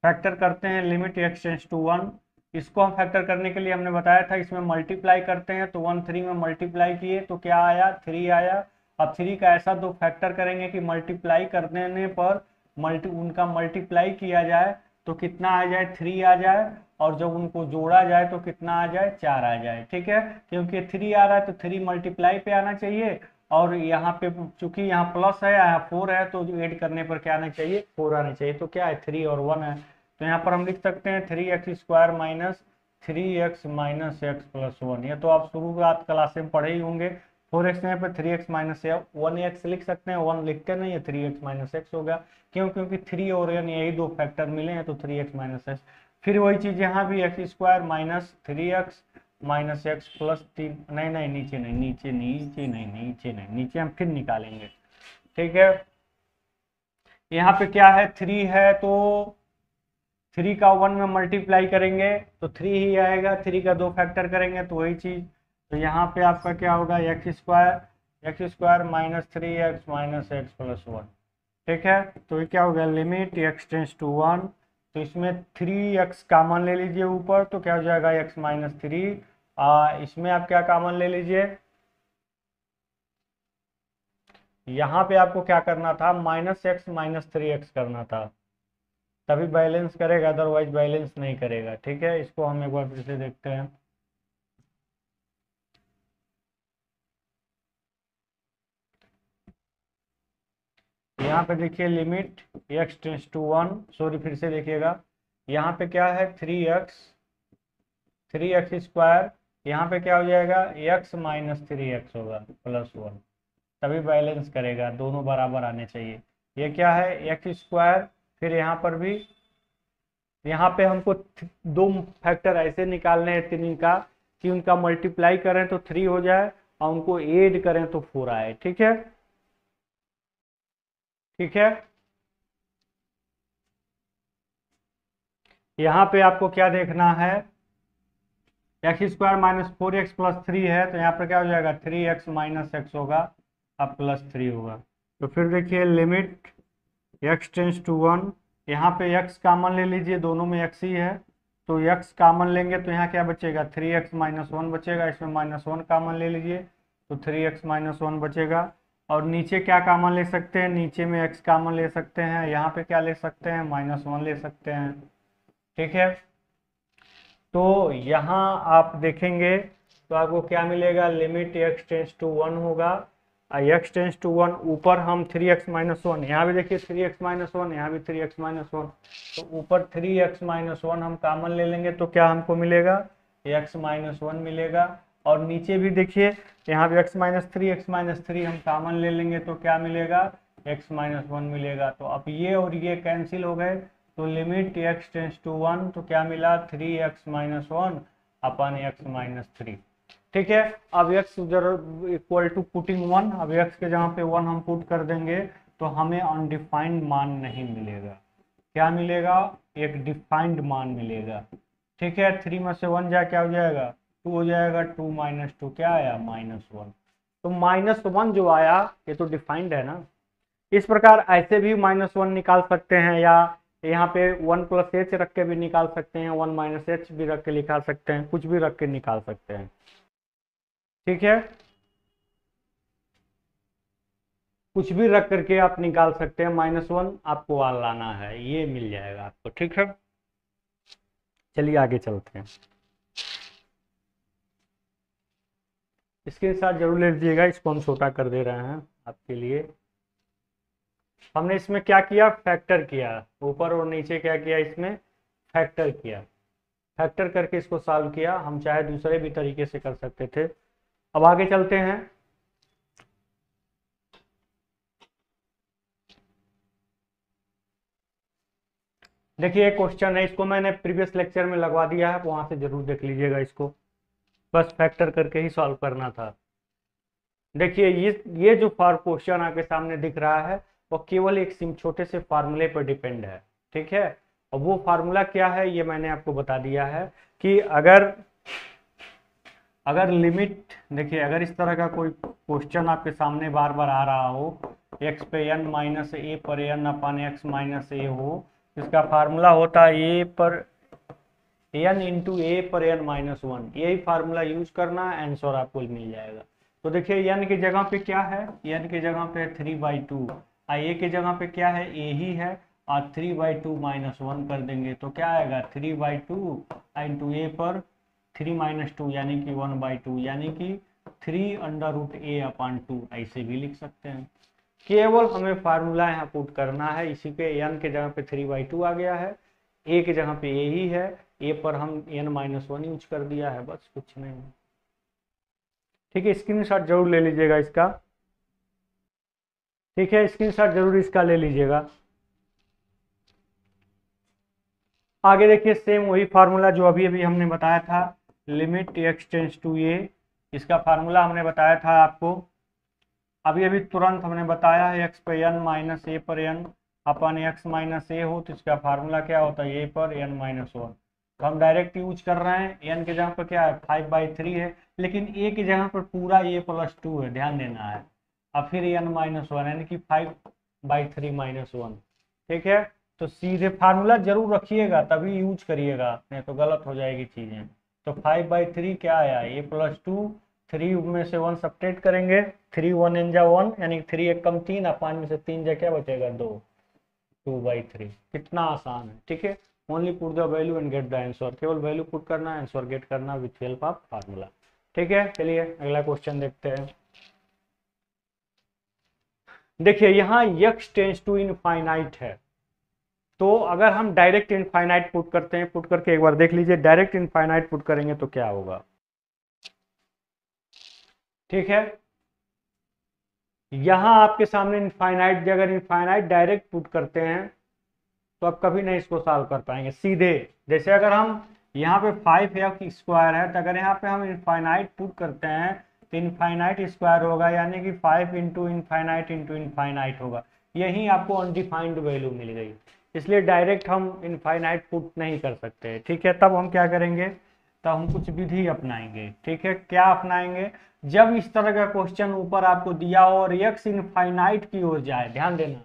फैक्टर करते हैं। लिमिट x टेंड्स टू 1, इसको हम फैक्टर करने के लिए हमने बताया था इसमें मल्टीप्लाई करते हैं, तो 1 3 में मल्टीप्लाई किए तो क्या आया, 3 आया। अब 3 का ऐसा दो फैक्टर करेंगे कि मल्टीप्लाई कर देने पर उनका मल्टीप्लाई किया जाए तो कितना आ जाए, 3 आ जाए, और जब उनको जोड़ा जाए तो कितना आ जाए, 4 आ जाए। ठीक है, क्योंकि 3 आ रहा है तो 3 मल्टीप्लाई पे आना चाहिए, और यहाँ पे चूंकि यहाँ प्लस है, यहाँ 4 है, तो ऐड करने पर क्या आना चाहिए, 4 आना चाहिए। तो क्या है, 3 और 1 है, तो यहाँ पर हम लिख सकते हैं 3x square minus 3x minus x plus 1। ये तो आप शुरुआत क्लास में पढ़े ही होंगे। 4x यहाँ पर 3x माइनस 1x लिख सकते हैं, 1 लिखते नहीं है, 3x माइनस एक्स होगा। क्यों, क्योंकि 3 और n यही दो फैक्टर मिले हैं, तो 3x माइनस एक्स। फिर वही चीज यहाँ भी x square minus 3x minus x plus 3, नहीं नहीं नीचे नहीं, नीचे नीचे नहीं, नीचे नहीं, नीचे हम फिर निकालेंगे। ठीक है, यहाँ पे क्या है, 3 है, तो 3 का 1 में मल्टीप्लाई करेंगे तो 3 ही आएगा, 3 का 2 फैक्टर करेंगे तो वही चीज। तो यहाँ पे आपका क्या होगा, x square minus 3x minus x plus 1। ठीक है, तो ये क्या होगा, लिमिट x टेंड्स टू 1, तो इसमें 3x कॉमन ले लीजिए ऊपर, तो क्या हो जाएगा x माइनस 3। इसमें आप क्या कॉमन ले लीजिए, यहाँ पे आपको क्या करना था, माइनस एक्स माइनस 3x करना था, तभी बैलेंस करेगा, अदरवाइज बैलेंस नहीं करेगा। ठीक है, इसको हम एक बार फिर से देखते हैं। यहाँ पे देखिए limit x tends to 1, sorry फिर से देखिएगा, यहाँ पे क्या है 3x स्क्वायर, यहाँ पे क्या हो जाएगा, x माइनस 3x होगा प्लस 1, तभी बैलेंस करेगा, दोनों बराबर आने चाहिए। ये क्या है, एक्स स्क्वायर, फिर यहाँ पर भी, यहाँ पे हमको दो फैक्टर ऐसे निकालने हैं तीन का कि उनका मल्टीप्लाई करें तो 3 हो जाए और उनको ऐड करें तो 4 आए। ठीक है, ठीक है, यहाँ पे आपको क्या देखना है, x square minus 4x plus 3 है, तो यहाँ पर क्या हो जाएगा, 3x माइनस एक्स होगा, अब प्लस 3 होगा। तो फिर देखिए लिमिट x टेंड्स टू 1, यहाँ पे x कॉमन ले लीजिए, दोनों में x ही है, तो x कॉमन लेंगे तो यहाँ क्या बचेगा, 3x माइनस 1 बचेगा, इसमें माइनस 1 कॉमन ले लीजिए तो 3x माइनस 1 बचेगा। और नीचे क्या कॉमन ले सकते हैं, नीचे में x कॉमन ले सकते हैं, यहाँ पे क्या ले सकते हैं, माइनस 1 ले सकते हैं। ठीक है, तो यहाँ आप देखेंगे तो आपको क्या मिलेगा, लिमिट x टेंड्स टू 1 होगा, x टेंड्स टू 1, ऊपर हम 3x माइनस 1, यहाँ भी देखिए 3x माइनस 1, यहाँ भी 3x माइनस 1, तो ऊपर 3x माइनस 1 हम कॉमन ले लेंगे तो क्या हमको मिलेगा, x माइनस 1 मिलेगा। और नीचे भी देखिए यहाँ भी x माइनस 3 हम कॉमन ले लेंगे तो क्या मिलेगा, x माइनस 1 मिलेगा। तो अब ये और ये कैंसिल हो गए, तो लिमिट x टेंड्स टू 1, तो क्या मिला, 3x minus 1 upon x minus 3। ठीक है, अब x इक्वल टू पुटिंग 1, अब x के जहाँ पे 1 हम पुट कर देंगे तो हमें अनडिफाइंड मान नहीं मिलेगा। क्या मिलेगा, एक डिफाइंड मान मिलेगा। ठीक है, 3 में से 1 जा क्या हो जाएगा, 2 हो जाएगा, 2 माइनस 2 क्या आया, -1। तो -1 जो आया ये तो डिफाइंड है ना। इस प्रकार ऐसे भी -1 निकाल सकते हैं, या यहाँ पे 1 प्लस एच रख के भी निकाल सकते हैं, 1 माइनस एच भी रख के निकाल सकते हैं, कुछ भी रख के निकाल सकते हैं। ठीक है, कुछ भी रख करके आप निकाल सकते हैं, -1 आपको वहां लाना है, ये मिल जाएगा आपको। ठीक है, चलिए आगे चलते हैं। इसके साथ जरूर ले लीजिएगा, इसको हम छोटा कर दे रहे हैं आपके लिए। हमने इसमें क्या किया, फैक्टर किया, ऊपर और नीचे क्या किया, इसमें फैक्टर किया। फैक्टर करके इसको सॉल्व किया। हम चाहे दूसरे भी तरीके से कर सकते थे। अब आगे चलते हैं। देखिए एक क्वेश्चन है, इसको मैंने प्रीवियस लेक्चर में लगवा दिया है, वहां से जरूर देख लीजिएगा इसको। बस फैक्टर करके ही सॉल्व करना था। देखिए ये जो फॉर क्वेश्चन आपके सामने दिख रहा है वो केवल एक छोटे से फार्मूले पर डिपेंड है। ठीक है, और वो फार्मूला क्या है ये मैंने आपको बता दिया है कि अगर अगर लिमिट, देखिए अगर इस तरह का कोई क्वेश्चन आपके सामने बार बार आ रहा हो, x पे n माइनस ए पर n अपन x माइनस ए हो, इसका फार्मूला होता है ए पर n इंटू ए पर n माइनस 1। यही फार्मूला यूज करना, आंसर आपको मिल जाएगा। तो देखिए n की जगह पे क्या है, n की जगह पे 3/2, ए की जगह पे क्या है, ए ही है, और 3/2 -1 कर देंगे तो क्या आएगा, 3/2 इंटू ए पर 3 माइनस 2 यानी कि 1/2, यानी कि 3√a/2 ऐसे भी लिख सकते हैं। केवल हमें फार्मूला यहाँ पुट करना है, इसी पे n के जगह पे 3/2 आ गया है, a के जगह पे a ही है, a पर हम n-1 यूज कर दिया है, बस कुछ नहीं। ठीक है, स्क्रीनशॉट जरूर ले लीजिएगा इसका। ठीक है, स्क्रीनशॉट जरूर इसका ले लीजिएगा। आगे देखिए सेम वही फार्मूला जो अभी अभी हमने बताया था, limit x tends to a, इसका फार्मूला हमने बताया था आपको अभी अभी तुरंत हमने बताया है, x पे n माइनस ए पर n अपन x माइनस ए हो तो इसका फार्मूला क्या होता है, a पर n-1। तो हम डायरेक्ट यूज कर रहे हैं, n की जगह पर क्या है 5/3 है, लेकिन a की जगह पर पूरा a+2 है, ध्यान देना है, और फिर n-1 यानी कि 5/3 -1। ठीक है, तो सीधे फार्मूला जरूर रखिएगा तभी यूज करिएगा, नहीं तो गलत हो जाएगी चीजें। तो 5/3 क्या आया, a+2, 3 में से 1 सब्ट्रैक्ट करेंगे, 3 1 n जा 1 यानी 3 1 कम 3, और 5 में से 3 जा क्या बचेगा 2, 2/3। कितना आसान है। ठीक है, only put the value and get the answer, केवल वैल्यू पुट करना है, आंसर गेट करना विथ हेल्प ऑफ फार्मूला। ठीक है, चलिए अगला क्वेश्चन देखते हैं। देखिए यहाँ x टेंस टू इनफाइनाइट है, तो अगर हम डायरेक्ट इनफाइनाइट पुट करते हैं, पुट करके एक बार देख लीजिए, डायरेक्ट इनफाइनाइट पुट करेंगे तो क्या होगा। ठीक है, यहां आपके सामने इनफाइनाइट, अगर इनफाइनाइट डायरेक्ट पुट करते हैं तो आप कभी नहीं इसको सॉल्व कर पाएंगे सीधे। जैसे अगर हम यहाँ पे 5x² है, तो अगर यहाँ पे हम इनफाइनाइट पुट करते हैं तो इनफाइनाइट स्क्वायर होगा, यानी कि 5 इंटू इनफाइनाइट होगा। यही आपको अनडिफाइंड वैल्यू मिल गई, इसलिए डायरेक्ट हम इनफाइनाइट पुट नहीं कर सकते। ठीक है, तब हम क्या करेंगे, तब हम कुछ विधि अपनाएंगे। ठीक है, क्या अपनाएंगे, जब इस तरह का क्वेश्चन ऊपर आपको दिया हो और x इनफाइनाइट की ओर जाए, ध्यान देना,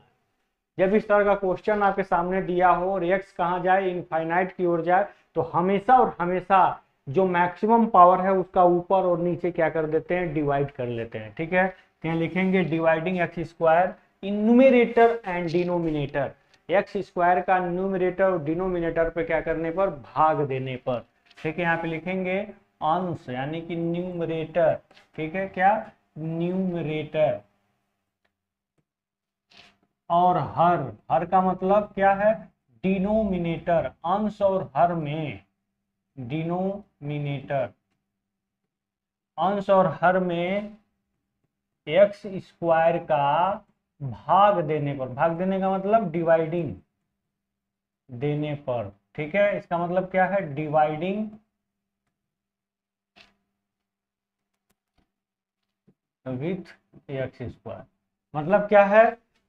जब इस तरह का क्वेश्चन आपके सामने दिया हो और x कहाँ जाए, इनफाइनाइट की ओर जाए, तो हमेशा और हमेशा जो मैक्सिमम पावर है उसका ऊपर और नीचे क्या कर देते हैं, डिवाइड कर लेते हैं। ठीक है, तो यहाँ लिखेंगे dividing x² in numerator and denominator, x² का न्यूमेरेटर और डिनोमिनेटर पे क्या करने पर, भाग देने पर। ठीक है, यहाँ पे लिखेंगे अंश यानी कि न्यूमरेटर। ठीक है, क्या, न्यूमरेटर, और हर का मतलब क्या है, डिनोमिनेटर, अंश और हर में, डिनोमिनेटर, अंश और हर में x² का भाग देने पर, भाग देने का मतलब डिवाइडिंग देने पर। ठीक है, इसका मतलब क्या है, डिवाइडिंग विथ x², मतलब क्या है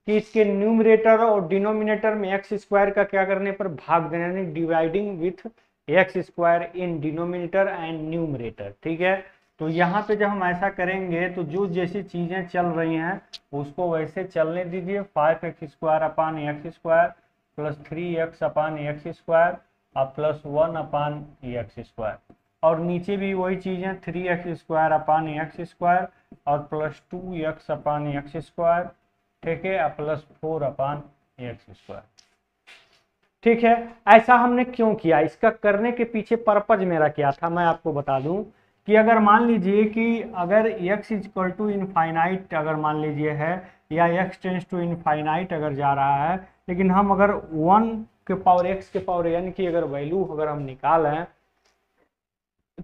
कि इसके न्यूमरेटर और डिनोमिनेटर में एक्स स्क्वायर का क्या करने पर भाग देना, यानी dividing with x square in denominator and numerator. ठीक है, तो यहाँ पे जब हम ऐसा करेंगे तो जो जैसी चीजें चल रही हैं उसको वैसे चलने दीजिए। 5x² अपान एक्स स्क्वायर प्लस 3x अपान एक्स स्क्वायर और प्लस 1 अपान एक्स स्क्वायर, और नीचे भी वही चीजें 3x² अपान एक्स स्क्वायर और प्लस 2x अपान एक्स स्क्वायर, ठीक है, प्लस 4 अपान एक्स स्क्वायर। ठीक है, ऐसा हमने क्यों किया, इसका करने के पीछे पर्पज मेरा क्या था मैं आपको बता दूं कि अगर मान लीजिए कि अगर x इक्वल टू इनफाइनाइट अगर मान लीजिए है, या x टेंस टू इनफाइनाइट अगर जा रहा है, लेकिन हम अगर 1 के पावर x के पावर n की अगर वैल्यू अगर हम निकालें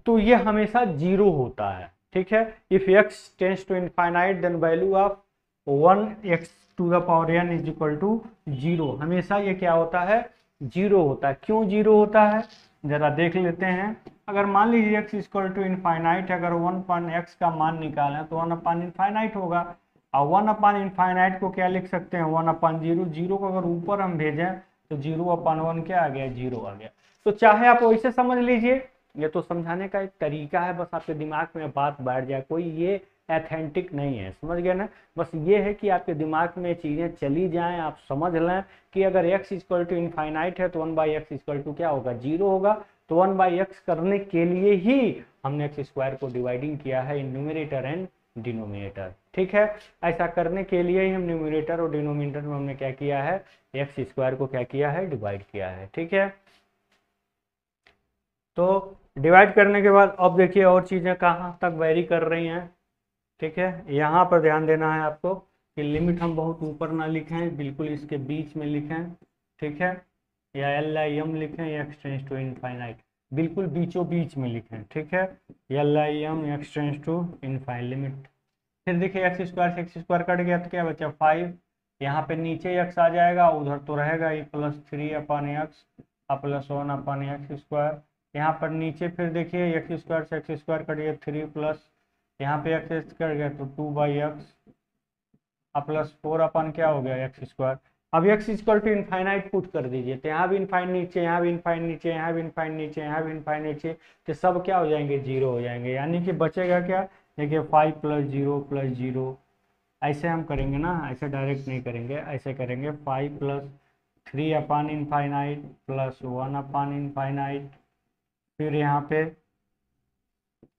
तो ये हमेशा जीरो होता है। ठीक है, if x tends to infinite then value of 1x to the power n is equal to zero, हमेशा ये क्या होता है, जीरो होता है। क्यों जीरो होता है जरा देख लेते हैं। अगर मान लीजिए x इक्वल टू इनफाइनाइट, अगर 1/x का मान निकालें तो 1/, इनफाइनाइट होगा, और 1/, इनफाइनाइट को क्या लिख सकते हैं, 1/0। जीरो को अगर ऊपर हम भेजें तो 0/1 क्या आ गया, जीरो आ गया। तो चाहे आप वैसे समझ लीजिए, ये तो समझाने का एक तरीका है, बस आपके दिमाग में बात बैठ जाए, कोई ये एथेंटिक नहीं है, समझ गए ना। बस ये है कि आपके दिमाग में चीजें चली जाएं, आप समझ लें कि अगर x इक्वल टू इनफाइनाइट है तो 1/x इक्वल टू क्या होगा, जीरो होगा। तो 1/x करने के लिए ही हमने एक्स स्क्वायर को डिवाइडिंग किया है इन न्यूमरेटर एंड डिनोमिनेटर। ठीक है, ऐसा करने के लिए ही हम न्यूमरेटर और डिनोमिनेटर में हमने क्या किया है, एक्स स्क्वायर को क्या किया है, डिवाइड किया है। ठीक है, तो डिवाइड करने के बाद अब देखिए और चीजें कहाँ तक वेरी कर रही हैं। ठीक है, यहाँ पर ध्यान देना है आपको कि लिमिट हम बहुत ऊपर ना लिखें, बिल्कुल इसके बीच में लिखें। ठीक है, या LIM लिखें या x टेंस टू इनफाइनाइट, बिल्कुल बीचों बीच में लिखें। ठीक है, LIM x tends to infinite limit. फिर देखिए एक्स स्क्वायर से एक्स स्क्वायर कट गया तो क्या बचा, 5। यहाँ पे नीचे x आ जाएगा, उधर तो रहेगा ही, plus 3/x plus 1/x square. यहाँ पर नीचे फिर देखिए एक्स स्क्वायर से एक्स स्क्वायर कट गया 3 प्लस यहाँ पे एक्स कट गया तो 2/x प्लस 4 अपन क्या हो गया एक्स स्क्वायर। अब x equal to infinite put कर दीजिए, तो यहाँ भी इनफाइनाइट नीचे, यहाँ भी इनफाइनाइट नीचे, यहाँ भी इनफाइनाइट नीचे, यहाँ भी इनफाइनाइट नीचे, तो सब क्या हो जाएंगे, जीरो हो जाएंगे। यानी कि बचेगा क्या, देखिए 5 + 0 + 0, ऐसे हम करेंगे ना, ऐसे डायरेक्ट नहीं करेंगे, ऐसे करेंगे 5 + 3/इनफाइनाइट प्लस 1/इनफाइनाइट, फिर यहाँ पे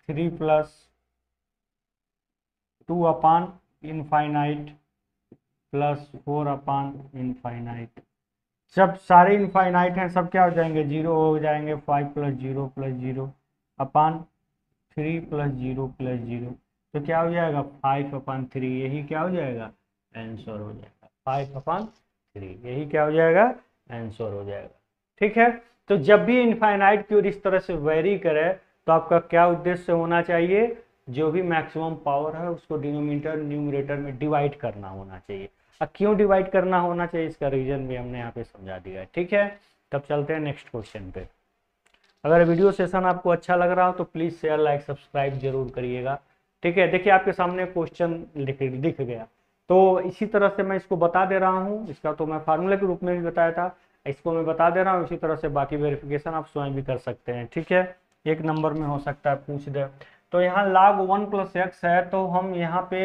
3 + 2/इनफाइनाइट प्लस 4/इनफाइनाइट। जब सारे इनफाइनाइट हैं सब क्या हो जाएंगे, जीरो हो जाएंगे। 5 + 0 + 0 अपान 3 + 0 + 0, तो क्या हो जाएगा 5/3, यही क्या हो जाएगा, आंसर हो जाएगा 5/3, यही क्या हो जाएगा, आंसर हो जाएगा। ठीक है, तो जब भी इनफाइनाइट की ओर इस तरह से वेरी करे तो आपका क्या उद्देश्य होना चाहिए, जो भी मैक्सिमम पावर है उसको डिनोमिनेटर न्यूमरेटर में डिवाइड करना होना चाहिए। अब क्यों डिवाइड करना होना चाहिए इसका रीजन भी हमने यहाँ पे समझा दिया है। ठीक है, तब चलते हैं नेक्स्ट क्वेश्चन पे। अगर वीडियो सेशन आपको अच्छा लग रहा हो तो प्लीज़ शेयर लाइक सब्सक्राइब जरूर करिएगा। ठीक है, देखिए आपके सामने क्वेश्चन दिख गया, तो इसी तरह से मैं इसको बता दे रहा हूँ, इसका तो मैं फार्मूला के रूप में भी बताया था, इसको मैं बता दे रहा हूँ, इसी तरह से बाकी वेरिफिकेशन आप स्वयं भी कर सकते हैं। ठीक है, एक नंबर में हो सकता है पूछ दे। तो यहाँ log 1 + x है, तो हम यहाँ पे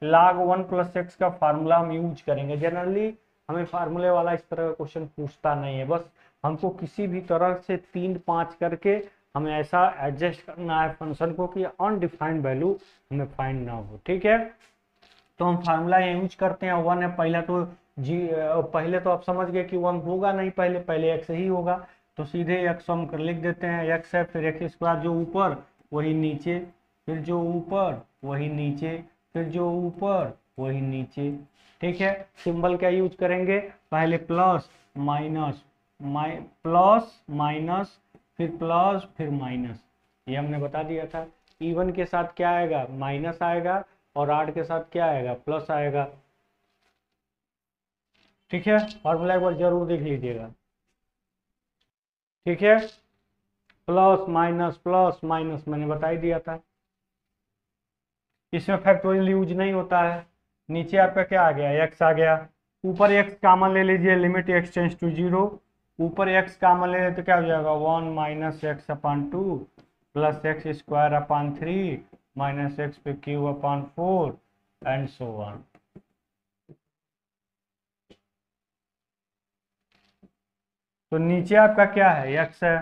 log 1 + x का फार्मूला हम यूज करेंगे। जनरली हमें फार्मूले वाला इस तरह का क्वेश्चन पूछता नहीं है, बस हमको किसी भी तरह से 3-5 करके हमें ऐसा एडजस्ट करना है फंक्शन को कि अनडिफाइंड वैल्यू हमें फाइंड ना हो। ठीक है, तो हम फार्मूला यूज करते हैं, 1 है पहला, तो पहले तो आप समझ गए कि 1 होगा नहीं, पहले x ही होगा, तो सीधे x हम कर लिख देते हैं, x है, फिर एक्स स्क्वायर जो ऊपर वही नीचे, फिर जो ऊपर वही नीचे, फिर जो ऊपर वही नीचे। ठीक है, सिंबल क्या यूज करेंगे, पहले प्लस माइनस, प्लस माइनस, फिर प्लस, फिर माइनस, ये हमने बता दिया था। इवन के साथ क्या आएगा, माइनस आएगा, और आठ के साथ क्या आएगा, प्लस आएगा। ठीक है, फॉर्मूला एक बार जरूर देख लीजिएगा। ठीक है, प्लस माइनस मैंने बता ही दिया था, इसमें फैक्टोरियल यूज नहीं होता है। नीचे आपका क्या आ गया, एक्स आ गया, ऊपर x कॉमन ले लीजिए, लिमिट x टेंस टू 0, ऊपर x कॉमन ले तो क्या हो जाएगा 1 minus x upon 2 plus x square upon 3 minus x पे cube upon 4 and so on. तो नीचे आपका क्या है x है,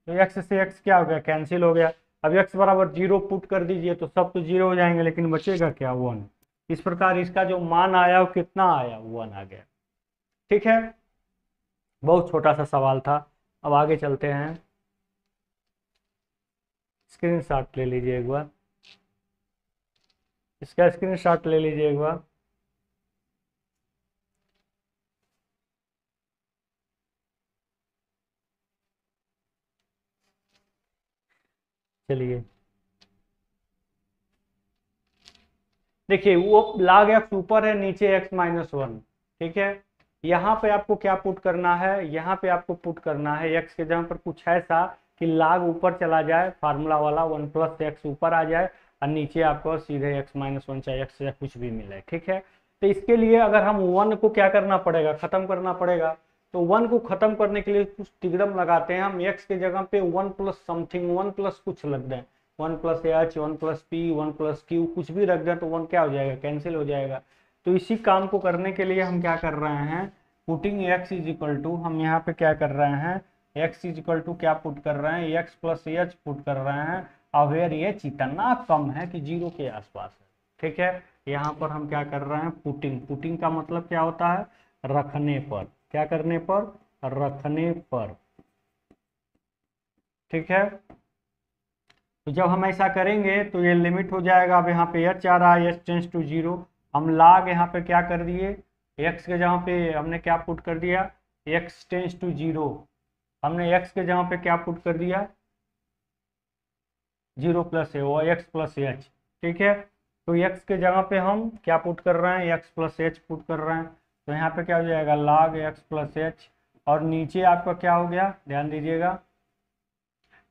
तो x से x क्या हो गया कैंसिल हो गया। अब x बराबर 0 पुट कर दीजिए तो सब तो 0 हो जाएंगे, लेकिन बचेगा क्या 1। इस प्रकार इसका जो मान आया वो कितना आया 1 आ गया। ठीक है, बहुत छोटा सा सवाल था। अब आगे चलते हैं, स्क्रीनशॉट ले लीजिए एक बार, इसका स्क्रीनशॉट ले लीजिए एक बार। चलिए देखिए, वो log x ऊपर है, नीचे x माइनस 1। ठीक है, यहाँ पे आपको क्या पुट करना है, यहाँ पे आपको पुट करना है x के जगह पर कुछ ऐसा कि log ऊपर चला जाए, फार्मूला वाला 1 प्लस एक्स ऊपर आ जाए और नीचे आपको सीधे x माइनस 1 चाहे x या कुछ भी मिले। ठीक है, तो इसके लिए अगर हम 1 को क्या करना पड़ेगा, खत्म करना पड़ेगा। तो 1 को खत्म करने के लिए कुछ तिगड़म लगाते हैं हम, x के जगह पे 1 प्लस समथिंग, 1 प्लस कुछ लग दें, 1 plus H, 1 plus P, 1 plus Q, कुछ भी रख दें तो 1 क्या हो जाएगा कैंसिल हो जाएगा। तो इसी काम को करने के लिए हम क्या कर रहे हैं, putting x is equal to, हम यहाँ पे क्या कर रहे हैं, x इज इक्वल टू क्या पुट कर रहे हैं, x प्लस एच पुट कर रहे हैं, अवेयर एच इतना कम है कि 0 के आसपास है। ठीक है, यहाँ पर हम क्या कर रहे हैं पुटिंग, पुटिंग का मतलब क्या होता है रखने पर, क्या करने पर, रखने पर। ठीक है, तो जब हम ऐसा करेंगे तो ये लिमिट हो जाएगा। अब यहाँ पे h आ रहा है, h टेंस टू 0, हम log यहाँ पे क्या कर दिए, x के जगह पे हमने क्या पुट कर दिया, x टेंस टू 0, हमने x के जगह पे क्या पुट कर दिया 0 प्लस है वो x प्लस एच। ठीक है, तो x के जगह पे हम क्या पुट कर रहे हैं, x प्लस एच पुट कर रहे हैं, तो यहाँ पे क्या हो जाएगा log x प्लस एच, और नीचे आपका क्या हो गया ध्यान दीजिएगा,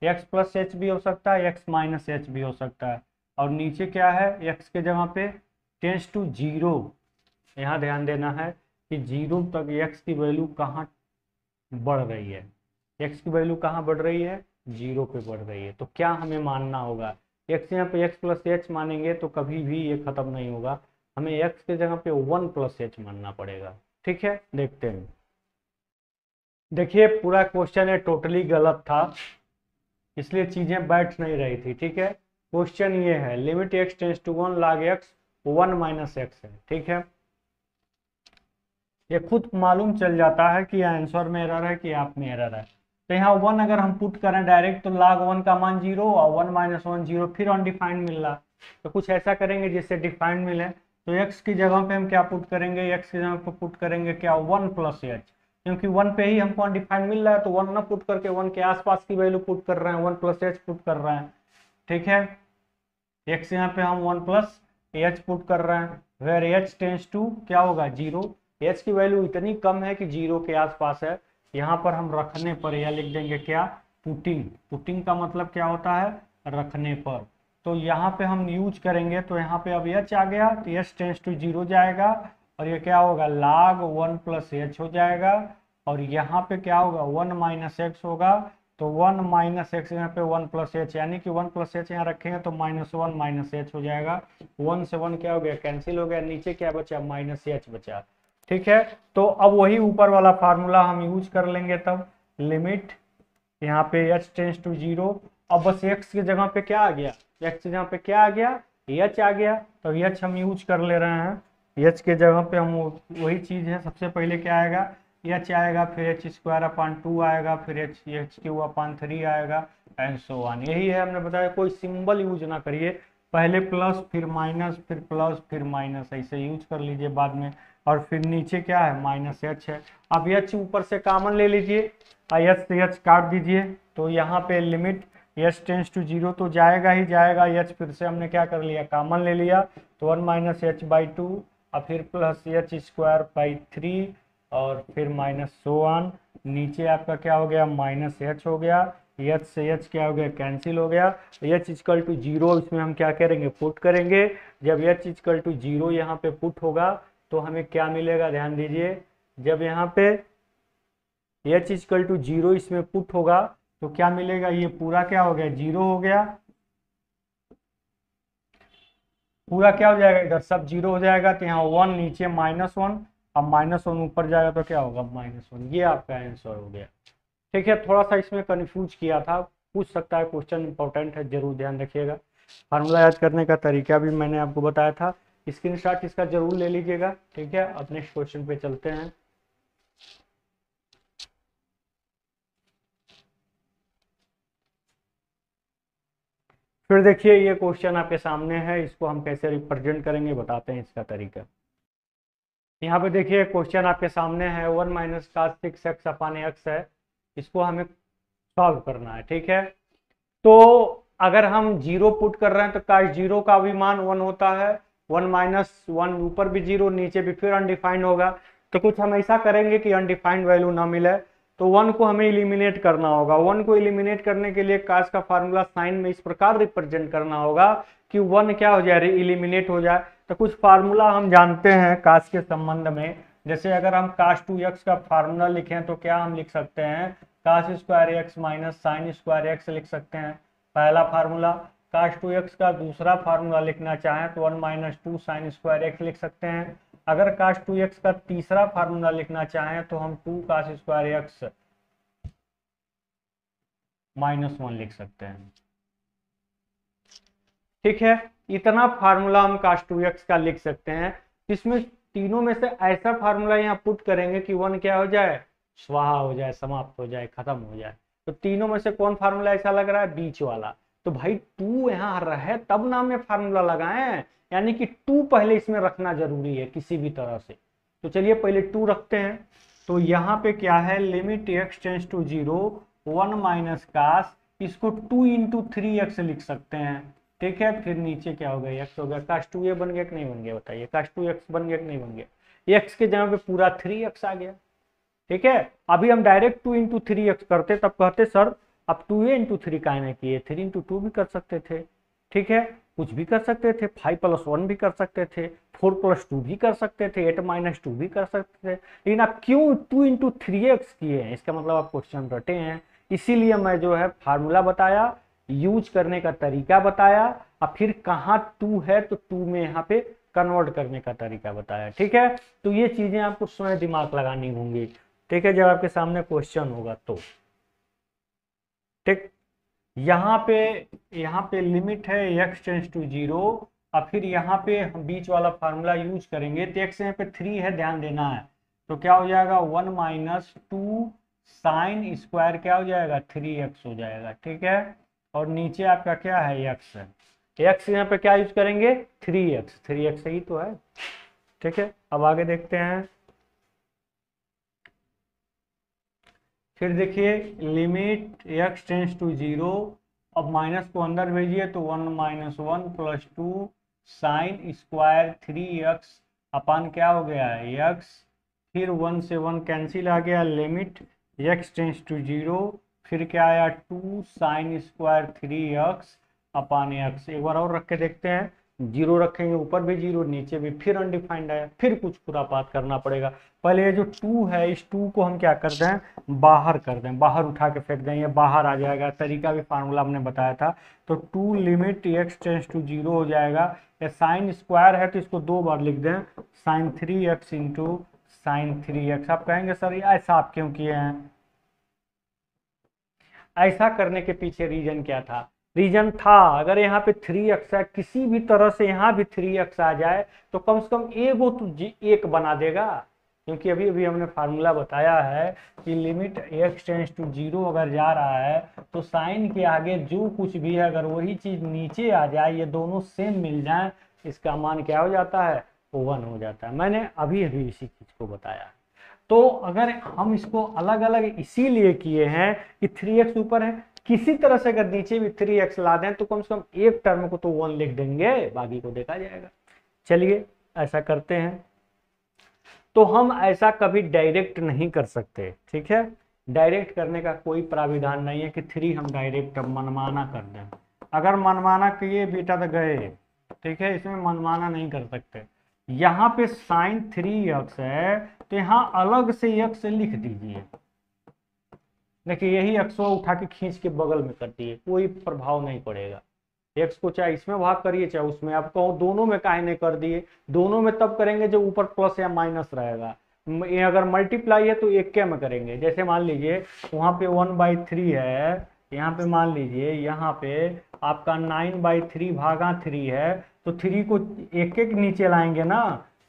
x प्लस एच भी हो सकता है, x माइनस एच भी हो सकता है, और नीचे क्या है x के जगह पे टेंस टू 0। यहाँ ध्यान देना है कि 0 तक x की वैल्यू कहाँ बढ़ रही है, x की वैल्यू कहाँ बढ़ रही है 0 पे बढ़ रही है। तो क्या हमें मानना होगा, x यहाँ पे x प्लस एच मानेंगे तो कभी भी ये खत्म नहीं होगा, हमें x के जगह पे 1 प्लस एच मानना पड़ेगा। ठीक है, देखते हैं, देखिए पूरा क्वेश्चन है टोटली गलत था, इसलिए चीजें बैठ नहीं रही थी। ठीक है, क्वेश्चन ये है limit x tends to 1 log x 1 minus x है। ठीक है, ये खुद मालूम चल जाता है कि आंसर में एरर है कि आप में एरर है। तो यहाँ 1 अगर हम पुट करें डायरेक्ट तो log 1 का मान 0 और 1 माइनस 1 0, फिर अनडिफाइंड मिल रहा। तो कुछ ऐसा करेंगे जिससे डिफाइंड मिले, तो x की जगह पे हम क्या पुट करेंगे, x की जगह पे पुट करेंगे क्या 1 प्लस एच, क्योंकि 1 पे ही हमको अनडिफाइंड मिल रहा है, तो 1 ना पुट करके 1 के आसपास की वैल्यू पुट कर रहे हैं, 1 प्लस एच पुट कर रहे हैं। ठीक है, x यहाँ पे हम 1 प्लस एच पुट कर रहे हैं, वेर एच टेंस टू क्या होगा 0, एच की वैल्यू इतनी कम है कि 0 के आसपास है। यहाँ पर हम रखने पर यह लिख देंगे क्या पुटिंग, पुटिंग का मतलब क्या होता है रखने पर। तो यहाँ पे हम यूज करेंगे, तो यहाँ पे अब एच आ गया तो एच टेंस टू 0 जाएगा, और ये क्या होगा log 1 प्लस एच हो जाएगा, और यहाँ पे क्या होगा 1 माइनस एक्स होगा, तो 1 माइनस एक्स यहाँ पे 1 प्लस एच, यानी कि 1 प्लस एच यहाँ रखेंगे तो माइनस 1 माइनस एच हो जाएगा, 1 से 1 क्या हो गया कैंसिल हो गया, नीचे क्या बचा माइनस एच बचा। ठीक है, तो अब वही ऊपर वाला फार्मूला हम यूज कर लेंगे, तब लिमिट यहाँ पे h टेंस टू 0, अब बस x की जगह पे क्या आ गया, x की जगह पे क्या आ गया h आ गया, तो h हम यूज कर ले रहे हैं, h के जगह पे हम वही चीज है, सबसे पहले क्या आएगा h आएगा, फिर एच स्क्वायर अपॉन 2 आएगा, फिर एच क्यू अपॉन 3 आएगा एंड सो ऑन। यही है हमने बताया, कोई सिंबल यूज ना करिए, पहले प्लस फिर माइनस फिर प्लस फिर माइनस ऐसे यूज कर लीजिए बाद में, और फिर नीचे क्या है माइनस एच है। अब एच ऊपर से कॉमन ले लीजिए, एच से एच काट दीजिए, तो यहाँ पे लिमिट एच टेंस टू 0 तो जाएगा ही जाएगा, एच फिर से हमने क्या कर लिया कॉमन ले लिया, तो 1 माइनस एच बाई 2 और फिर प्लस एच स्क्वायर बाई 3 और फिर माइनस सो ऑन, नीचे आपका क्या हो गया माइनस एच हो गया, एच से एच क्या हो गया कैंसिल हो गया, एच इजकल टू 0 इसमें हम क्या करेंगे पुट करेंगे, जब एच इजकल टू 0 यहाँ पे पुट होगा तो हमें क्या मिलेगा, ध्यान दीजिए, जब यहाँ पे h इक्वल टू 0 इसमें पुट होगा तो क्या मिलेगा, ये पूरा क्या हो गया, 0 हो गया, पूरा क्या हो जाएगा, इधर सब 0 हो जाएगा, तो यहाँ 1 नीचे -1, अब -1 ऊपर जाएगा तो क्या होगा, -1। ये आपका आंसर हो गया। ठीक है, थोड़ा सा इसमें कंफ्यूज किया था, पूछ सकता है, क्वेश्चन इंपॉर्टेंट है, जरूर ध्यान रखिएगा। फार्मूला याद करने का तरीका भी मैंने आपको बताया था, स्क्रीनशॉट इसका जरूर ले लीजिएगा। ठीक है, अब नेक्स्ट क्वेश्चन पे चलते हैं। फिर देखिए ये क्वेश्चन आपके सामने है, इसको हम कैसे रिप्रेजेंट करेंगे बताते हैं इसका तरीका। यहाँ पे देखिए क्वेश्चन आपके सामने है, 1 माइनस cos 6x अपान x है, इसको हमें सॉल्व करना है। ठीक है, तो अगर हम 0 पुट कर रहे हैं तो cos 0 का भी मान 1 होता है, 1 माइनस 1 ऊपर भी 0 नीचे भी फिर अनडिफाइंड होगा, तो कुछ हम ऐसा करेंगे कि अनडिफाइंड वैल्यू ना मिले, तो 1 को हमें इलिमिनेट करना होगा। 1 को इलिमिनेट करने के लिए cos का फार्मूला साइन में इस प्रकार रिप्रेजेंट करना होगा कि 1 क्या हो जाए, इलिमिनेट हो जाए। तो कुछ फार्मूला हम जानते हैं cos के संबंध में, जैसे अगर हम cos 2x का फार्मूला लिखें तो क्या हम लिख सकते हैं, cos square x minus sine square x लिख सकते हैं, पहला फार्मूला। cos 2x का दूसरा फार्मूला लिखना चाहें तो 1 माइनस 2 साइन स्क्वायर x लिख सकते हैं। अगर cos 2x का तीसरा फार्मूला लिखना चाहें तो हम 2 cos स्क्वायर x माइनस 1 लिख सकते हैं। ठीक है, इतना फार्मूला हम cos 2x का लिख सकते हैं। इसमें तीनों में से ऐसा फार्मूला यहाँ पुट करेंगे कि 1 क्या हो जाए, स्वाहा हो जाए, समाप्त हो जाए, खत्म हो जाए। तो तीनों में से कौन फार्मूला ऐसा लग रहा है, बीच वाला। तो भाई 2 यहाँ रहे तब नाम में फार्मूला लगाएं, यानी कि 2 पहले इसमें रखना जरूरी है किसी भी तरह से। तो चलिए पहले 2 रखते हैं। तो यहाँ पे क्या है, limit x tends to 0 1 minus cos, इसको 2 इंटू 3x लिख सकते हैं। ठीक है, फिर नीचे क्या हो गया, x हो गया, cos 2a बन गया कि नहीं बन गया, बताइए, cos 2x बन गया कि नहीं बन गया, x के जगह पे पूरा 3x आ गया। ठीक है, अभी हम डायरेक्ट 2 इंटू 3x करते तब कहते सर अब 2a इंटू 3 का नहीं किए, 3 इंटू 2 भी कर सकते थे। ठीक है, कुछ भी कर सकते थे, 5 प्लस 1 भी कर सकते थे, 4 प्लस 2 भी कर सकते थे, 8 माइनस 2 भी कर सकते थे, लेकिन आप क्यों 2 इंटू 3x किए हैं, इसका मतलब आप क्वेश्चन रटे हैं। इसीलिए मैं जो है फार्मूला बताया, यूज करने का तरीका बताया, और फिर कहाँ 2 है तो 2 में यहाँ पे कन्वर्ट करने का तरीका बताया। ठीक है, तो ये चीजें आपको स्वयं दिमाग लगानी होंगी। ठीक है, जब आपके सामने क्वेश्चन होगा तो। ठीक, यहाँ पे लिमिट है x टेंस टू 0, और फिर यहाँ पे हम बीच वाला फार्मूला यूज करेंगे, तो x यहाँ पे 3 है, ध्यान देना है, तो क्या हो जाएगा 1 माइनस 2 साइन स्क्वायर क्या हो जाएगा 3x हो जाएगा। ठीक है, और नीचे आपका क्या है x है, x यहाँ पे क्या यूज करेंगे 3x ही तो है। ठीक है, अब आगे देखते हैं। फिर देखिए लिमिट x टेंस टू 0, अब माइनस को अंदर भेजिए तो 1 minus 1 plus 2 sine square 3x अपान क्या हो गया है x, फिर 1 से 1 कैंसिल आ गया, लिमिट x टेंस टू 0, फिर क्या आया 2 साइन स्क्वायर 3x अपान x। एक बार और रख के देखते हैं, 0 रखेंगे ऊपर भी 0 नीचे भी, फिर अनडिफाइंड आया, फिर कुछ खुरापात करना पड़ेगा। पहले ये जो 2 है इस 2 को हम क्या कर दें, बाहर कर दें, बाहर उठा के फेंक दें, ये बाहर आ जाएगा। तरीका भी फार्मूला हमने बताया था। तो 2 लिमिट x टेंस टू 0 हो जाएगा, या साइन स्क्वायर है तो इसको 2 बार लिख दें, sign 3x into sine 3x। आप कहेंगे सर ऐसा आप क्यों किए हैं, ऐसा करने के पीछे रीजन क्या था, रीजन था अगर यहाँ पे 3x है, किसी भी तरह से यहाँ भी 3x आ जाए तो कम से कम एगो तो 1 बना देगा, क्योंकि अभी अभी हमने फार्मूला बताया है कि लिमिट x टेंस टू 0 अगर जा रहा है तो साइन के आगे जो कुछ भी है अगर वही चीज नीचे आ जाए, ये दोनों सेम मिल जाए, इसका मान क्या हो जाता है, 1 हो जाता है। मैंने अभी अभी इसी चीज को बताया। तो अगर हम इसको अलग अलग इसीलिए किए हैं कि 3x ऊपर है, किसी तरह से अगर नीचे भी 3x ला दें तो कम से कम एक टर्म को तो 1 लिख देंगे, बाकी को देखा जाएगा। चलिए ऐसा करते हैं। तो हम ऐसा कभी डायरेक्ट नहीं कर सकते। ठीक है, डायरेक्ट करने का कोई प्राविधान नहीं है कि 3 हम डायरेक्ट मनमाना कर दें। अगर मनमाना किए बेटा तो गए। ठीक है, इसमें मनमाना नहीं कर सकते। यहाँ पे साइन 3x है तो यहाँ अलग से x लिख दीजिए। देखिए यही x उठा के खींच के बगल में कर दिए, कोई प्रभाव नहीं पड़ेगा। x को चाहे इसमें भाग करिए चाहे उसमें, आप कहो दोनों में काहे नहीं कर दिए, दोनों में तब करेंगे जब ऊपर प्लस या माइनस रहेगा। ये अगर मल्टीप्लाई है तो एक के में करेंगे। जैसे मान लीजिए वहां पे 1/3 है, यहाँ पे मान लीजिए यहाँ पे आपका 9/3 भागा 3 है, तो 3 को एक एक नीचे लाएंगे ना,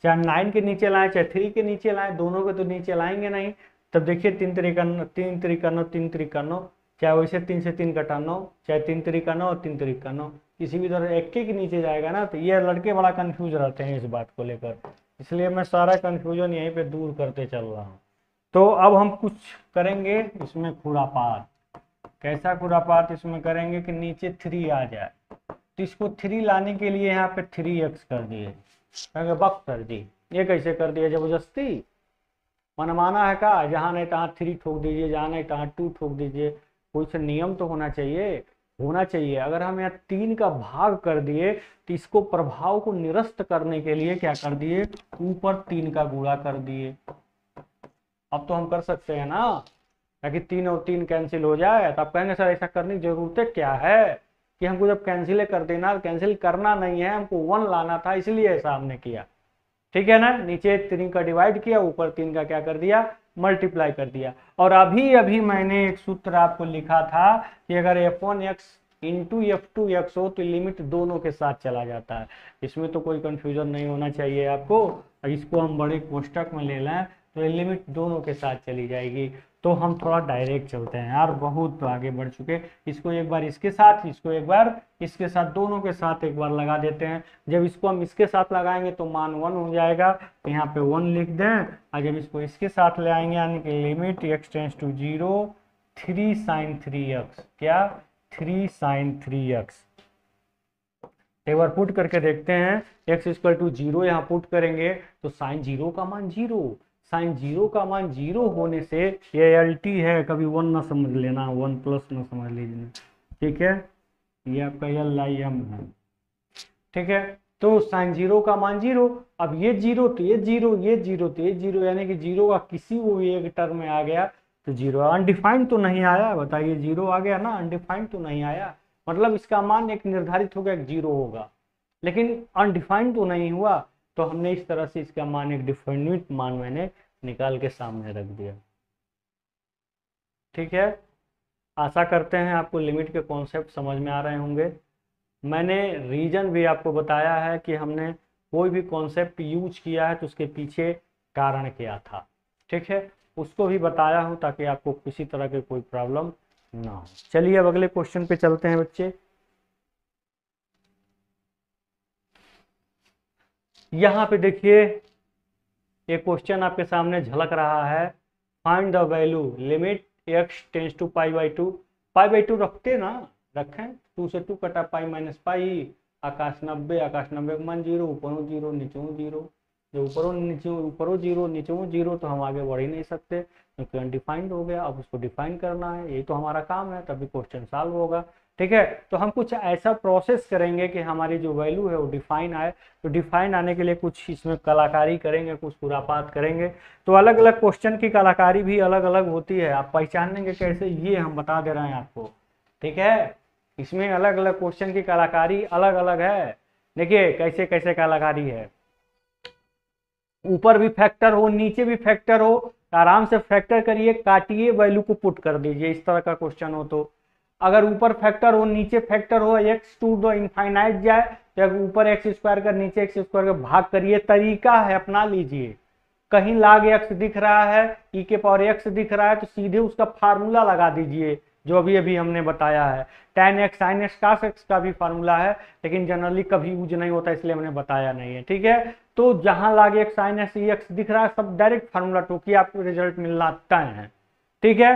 चाहे 9 के नीचे लाएं चाहे 3 के नीचे लाएं, दोनों के तो नीचे लाएंगे नहीं। तब देखिए 3 3 9 3 3 9, चाहे वैसे 3 से 3 कटा 9, चाहे 3 3 9 3 3 9, किसी भी तरह एक के नीचे जाएगा ना। तो ये लड़के बड़ा कंफ्यूज रहते हैं इस बात को लेकर, इसलिए मैं सारा कंफ्यूजन यहीं पे दूर करते चल रहा हूँ। तो अब हम कुछ करेंगे इसमें खुरापात। कैसा खुरापात इसमें करेंगे कि नीचे 3 आ जाए, तो इसको 3 लाने के लिए यहाँ पे 3x कर दिए। कहेंगे बक सर जी ये कैसे कर दिया, जबरदस्ती मनमाना है का, जहाँ नहीं तहाँ 3 ठोक दीजिए, जहाँ नहीं तहाँ 2 ठोक दीजिए, कोई सा नियम तो होना चाहिए, होना चाहिए। अगर हम यहाँ 3 का भाग कर दिए तो इसको प्रभाव को निरस्त करने के लिए क्या कर दिए, ऊपर 3 का गुणा कर दिए। अब तो हम कर सकते हैं ना, ताकि 3 और 3 कैंसिल हो जाए। तो आप कहेंगे सर ऐसा करने की जरूरत क्या है कि हमको जब कैंसिल कर देना, कैंसिल करना नहीं है, हमको 1 लाना था इसलिए ऐसा हमने किया। ठीक है ना, नीचे 3 का डिवाइड किया, ऊपर 3 का क्या कर दिया, मल्टीप्लाई कर दिया। और अभी अभी मैंने एक सूत्र आपको लिखा था कि अगर f1x इंटू f2x हो तो लिमिट दोनों के साथ चला जाता है। इसमें तो कोई कंफ्यूजन नहीं होना चाहिए आपको। इसको हम बड़े कोष्टक में ले लें तो लिमिट दोनों के साथ चली जाएगी। तो हम थोड़ा डायरेक्ट चलते हैं यार, बहुत आगे बढ़ चुके। इसको एक बार इसके साथ, इसको एक बार इसके साथ, दोनों के साथ एक बार लगा देते हैं। जब इसको हम इसके साथ लगाएंगे तो मान 1 हो जाएगा, तो यहाँ पे 1 लिख दें। और जब इसको इसके साथ ले आएंगे यानी कि limit x tends to 0 3 sin 3x, क्या 3 sin 3x। एक बार पुट करके देखते हैं, x इक्वल टू 0 यहाँ पुट करेंगे तो साइन 0 का मान 0, साइन 0 का मान 0 होने से ये LT है, कभी 1 ना समझ लेना, 1 प्लस ना समझ लीजिए। ठीक है, ये आपका LIM है। ठीक है, तो साइन 0 का मान 0, अब ये 0 तो ये 0, ये 0 तो ये 0, यानी कि 0 का किसी वो एक टर्म में आ गया तो 0। अनडिफाइंड तो नहीं आया, बताइए 0 आ गया ना, अनडिफाइंड तो नहीं आया, मतलब इसका मान एक निर्धारित हो गया 0 होगा, लेकिन अनडिफाइंड तो नहीं हुआ। तो हमने इस तरह से इसका मान एक डिफाइनिट मान मैंने निकाल के सामने रख दिया। ठीक है, आशा करते हैं आपको लिमिट के कॉन्सेप्ट समझ में आ रहे होंगे। मैंने रीजन भी आपको बताया है कि हमने कोई भी कॉन्सेप्ट यूज किया है तो उसके पीछे कारण क्या था। ठीक है, उसको भी बताया हूँ ताकि आपको किसी तरह की कोई प्रॉब्लम ना हो। चलिए अब अगले क्वेश्चन पे चलते हैं बच्चे। यहाँ पे देखिए एक क्वेश्चन आपके सामने झलक रहा है, find the value limit x tends to π/2। π/2 रखते ना, रखें, 2 से 2 कटा पाई माइनस पाई, आकाश 90, आकाश 90 का मान 0, ऊपरों 0 नीचों 0, जो ऊपरों 0 नीचों 0, तो हम आगे बढ़ ही नहीं सकते क्योंकि अनडिफाइंड हो गया। अब उसको डिफाइन करना है, यही तो हमारा काम है, तभी क्वेश्चन सॉल्व होगा। ठीक है, तो हम कुछ ऐसा प्रोसेस करेंगे कि हमारी जो वैल्यू है वो डिफाइन आए। तो डिफाइन आने के लिए कुछ इसमें कलाकारी करेंगे, कुछ खुरापात करेंगे। तो अलग अलग क्वेश्चन की कलाकारी भी अलग अलग होती है, आप पहचानेंगे कैसे ये हम बता दे रहे हैं आपको। ठीक है, इसमें अलग अलग क्वेश्चन की कलाकारी अलग अलग है। देखिए कैसे कैसे कलाकारी है, ऊपर भी फैक्टर हो नीचे भी फैक्टर हो, आराम से फैक्टर करिए, काटिए, वैल्यू को पुट कर दीजिए। इस तरह का क्वेश्चन हो तो अगर ऊपर फैक्टर हो नीचे फैक्टर हो, x टू द इनफाइनाइट जाए तो ऊपर एक्स स्क्वायर का नीचे एक्स स्क्वायर का भाग करिए, तरीका है अपना लीजिए। कहीं log x दिख रहा है, e के पावर x दिख रहा है तो सीधे उसका फार्मूला लगा दीजिए जो अभी अभी हमने बताया है। tan x sin x cos x का भी फार्मूला है, लेकिन जनरली कभी यूज नहीं होता इसलिए हमने बताया नहीं है। ठीक है, तो जहां log x sin x x दिख रहा है सब डायरेक्ट फार्मूला टोकी, आपको रिजल्ट मिलना तय है। ठीक है,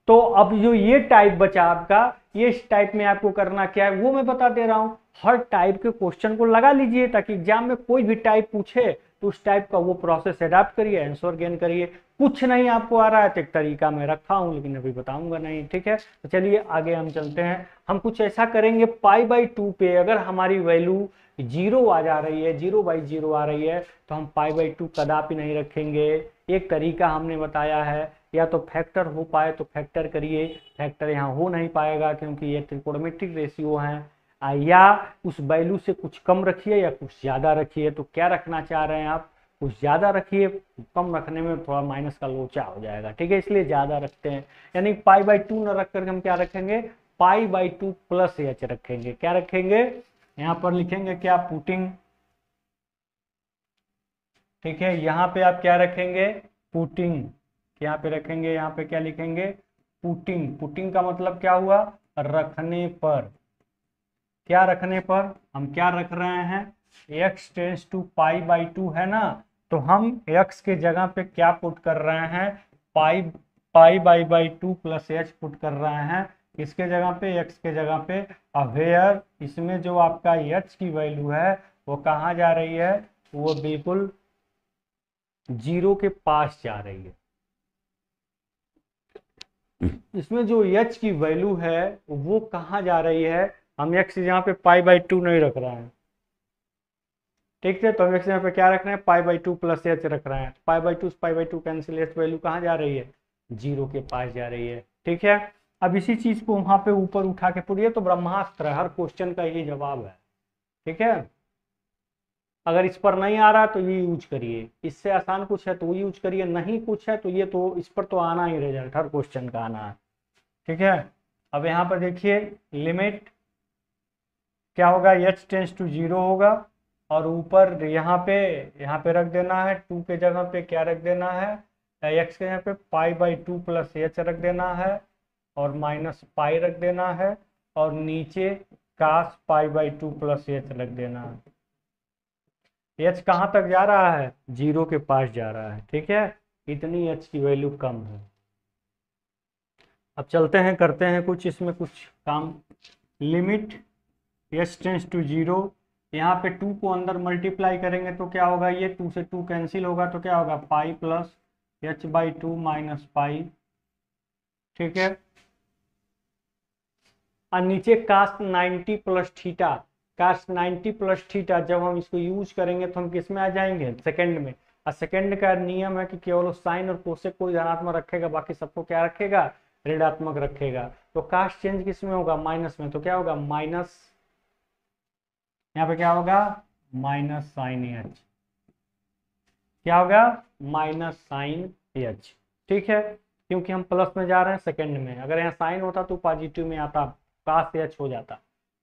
तो अब जो ये टाइप बचा आपका, ये इस टाइप में आपको करना क्या है वो मैं बता दे रहा हूं। हर टाइप के क्वेश्चन को लगा लीजिए ताकि एग्जाम में कोई भी टाइप पूछे तो उस टाइप का वो प्रोसेस अडॉप्ट करिए, आंसर गेन करिए। कुछ नहीं आपको आ रहा है तो एक तरीका मैं रखा हूं लेकिन अभी बताऊंगा नहीं। ठीक है, तो चलिए आगे हम चलते हैं। हम कुछ ऐसा करेंगे π/2 पे अगर हमारी वैल्यू जीरो आ जा रही है, 0/0 आ रही है, तो हम π/2 कदापि नहीं रखेंगे। एक तरीका हमने बताया है, या तो फैक्टर हो पाए तो फैक्टर करिए, फैक्टर यहाँ हो नहीं पाएगा क्योंकि ये त्रिकोणमितिक रेशियो है। या उस वैल्यू से कुछ कम रखिए या कुछ ज़्यादा रखिए। तो क्या रखना चाह रहे हैं आप? कुछ ज़्यादा रखिए, कम रखने में थोड़ा माइनस का लोचा हो जाएगा, ठीक है, इसलिए ज़्यादा रखते हैं। यानी π/2 न रख करके हम क्या रखेंगे, π/2 प्लस h रखेंगे। क्या रखेंगे? यहाँ पर लिखेंगे क्या, पुटिंग, ठीक है। यहाँ पे आप क्या रखेंगे, पुटिंग, यहाँ पे रखेंगे, यहाँ पे क्या लिखेंगे, पुटिंग। पुटिंग का मतलब क्या हुआ, रखने पर। क्या रखने पर? हम क्या रख रहे हैं, x टेंस टू π/2 है ना, तो हम x के जगह पे क्या पुट कर रहे हैं, π/2 प्लस h पुट कर रहे हैं। इसके जगह पे, x के जगह पे। अवेयर, इसमें जो आपका h की वैल्यू है वो कहाँ जा रही है, वो बिल्कुल 0 के पास जा रही है। इसमें जो h की वैल्यू है वो कहाँ जा रही है, हम x यहाँ पे π/2 नहीं रख रहे हैं, ठीक है, तो हम x यहाँ पे क्या रख रहे हैं, π/2 प्लस h रख रहे हैं। π/2 कैंसिल, h वैल्यू कहाँ जा रही है, 0 के पास जा रही है, ठीक है। अब इसी चीज को वहां पे ऊपर उठा के पढ़िए तो ब्रह्मास्त्र है, हर क्वेश्चन का ये जवाब है, ठीक है। अगर इस पर नहीं आ रहा तो ये यूज करिए, इससे आसान कुछ है तो वो यूज करिए, नहीं कुछ है तो ये तो इस पर तो आना ही, रिजल्ट हर क्वेश्चन का आना है, ठीक है। अब यहाँ पर देखिए लिमिट क्या होगा, h टेंस टू 0 होगा, और ऊपर यहाँ पे रख देना है 2 के जगह पे क्या रख देना है, x के यहाँ पे π/2 प्लस h रख देना है, और माइनस पाई रख देना है, और नीचे cos π/2 प्लस h रख देना है। h कहाँ तक जा रहा है, 0 के पास जा रहा है, ठीक है, इतनी h की वैल्यू कम है। अब चलते हैं, करते हैं कुछ इसमें कुछ काम। लिमिट h टेंस टू 0, यहाँ पे 2 को अंदर मल्टीप्लाई करेंगे तो क्या होगा, ये 2 से 2 कैंसिल होगा तो क्या होगा, pi plus h/2 minus pi, ठीक है। और नीचे cos 90 plus theta, cos 90 plus theta, जब हम इसको यूज करेंगे तो हम किस में आ जाएंगे, सेकंड में। और सेकंड का नियम है कि केवल साइन और कोसेक को धनात्मक रखेगा, बाकी सबको क्या रखेगा, ऋणात्मक रखेगा। तो कास्ट चेंज किस में होगा, माइनस में, तो क्या होगा, माइनस, यहाँ पे क्या होगा, माइनस साइन h, क्या होगा, माइनस साइन h, ठीक है, क्योंकि हम प्लस में जा रहे हैं सेकंड में। अगर यहाँ साइन होता तो पॉजिटिव में आता, काश h हो जाता,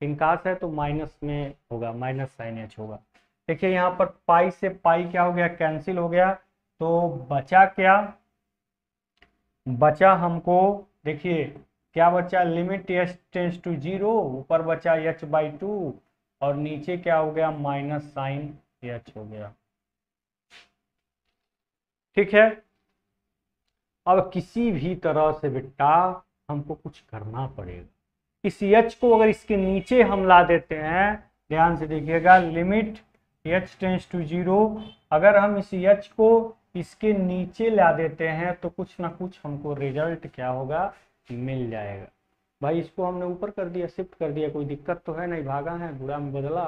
लेकिन काश है तो माइनस में होगा, माइनस साइन h होगा। देखिए यहाँ पर पाई से पाई क्या हो गया, कैंसिल हो गया, तो बचा क्या, बचा हमको, देखिए क्या बचा, लिमिट h टेंस टू 0, ऊपर बचा h/2, और नीचे क्या हो गया, माइनस साइन h हो गया, ठीक है। अब किसी भी तरह से बेटा हमको कुछ करना पड़ेगा, इस h को अगर इसके नीचे हम ला देते हैं, ध्यान से देखिएगा, लिमिट h टेंस टू 0, अगर हम इस h को इसके नीचे ला देते हैं तो कुछ ना कुछ हमको रिजल्ट क्या होगा, मिल जाएगा। भाई इसको हमने ऊपर कर दिया, शिफ्ट कर दिया, कोई दिक्कत तो है नहीं, भागा है, गुणा में बदला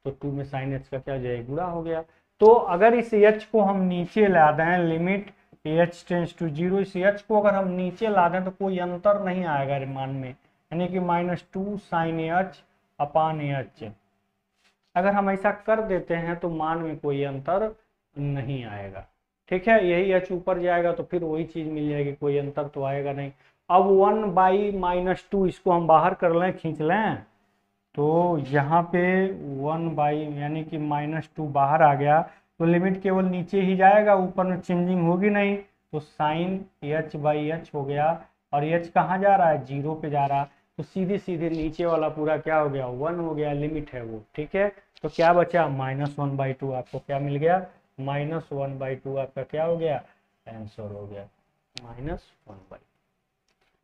तो 2 में साइन h का क्या हो जाएगा, गुणा हो गया। तो अगर इस h को हम नीचे ला दें, लिमिट h टेंस टू 0, इस h को अगर हम नीचे ला दें तो कोई अंतर नहीं आएगा मान में, यानी कि -2 साइन h अपान h। अगर हम ऐसा कर देते हैं तो मान में कोई अंतर नहीं आएगा, ठीक है। यही h ऊपर जाएगा तो फिर वही चीज मिल जाएगी, कोई अंतर तो आएगा नहीं। अब 1/-2 इसको हम बाहर कर लें, खींच लें, तो यहाँ पे 1 यानी कि -2 बाहर आ गया, तो लिमिट केवल नीचे ही जाएगा, ऊपर में चेंजिंग होगी नहीं, तो साइन h/h हो गया, और h कहाँ जा रहा है, 0 पे जा रहा, तो सीधे सीधे नीचे वाला पूरा क्या हो गया, 1 हो गया, लिमिट है वो, ठीक है। तो क्या बचा, -1/2, आपको क्या मिल गया, -1/2 आपका क्या हो गया, आंसर हो गया, -1/2,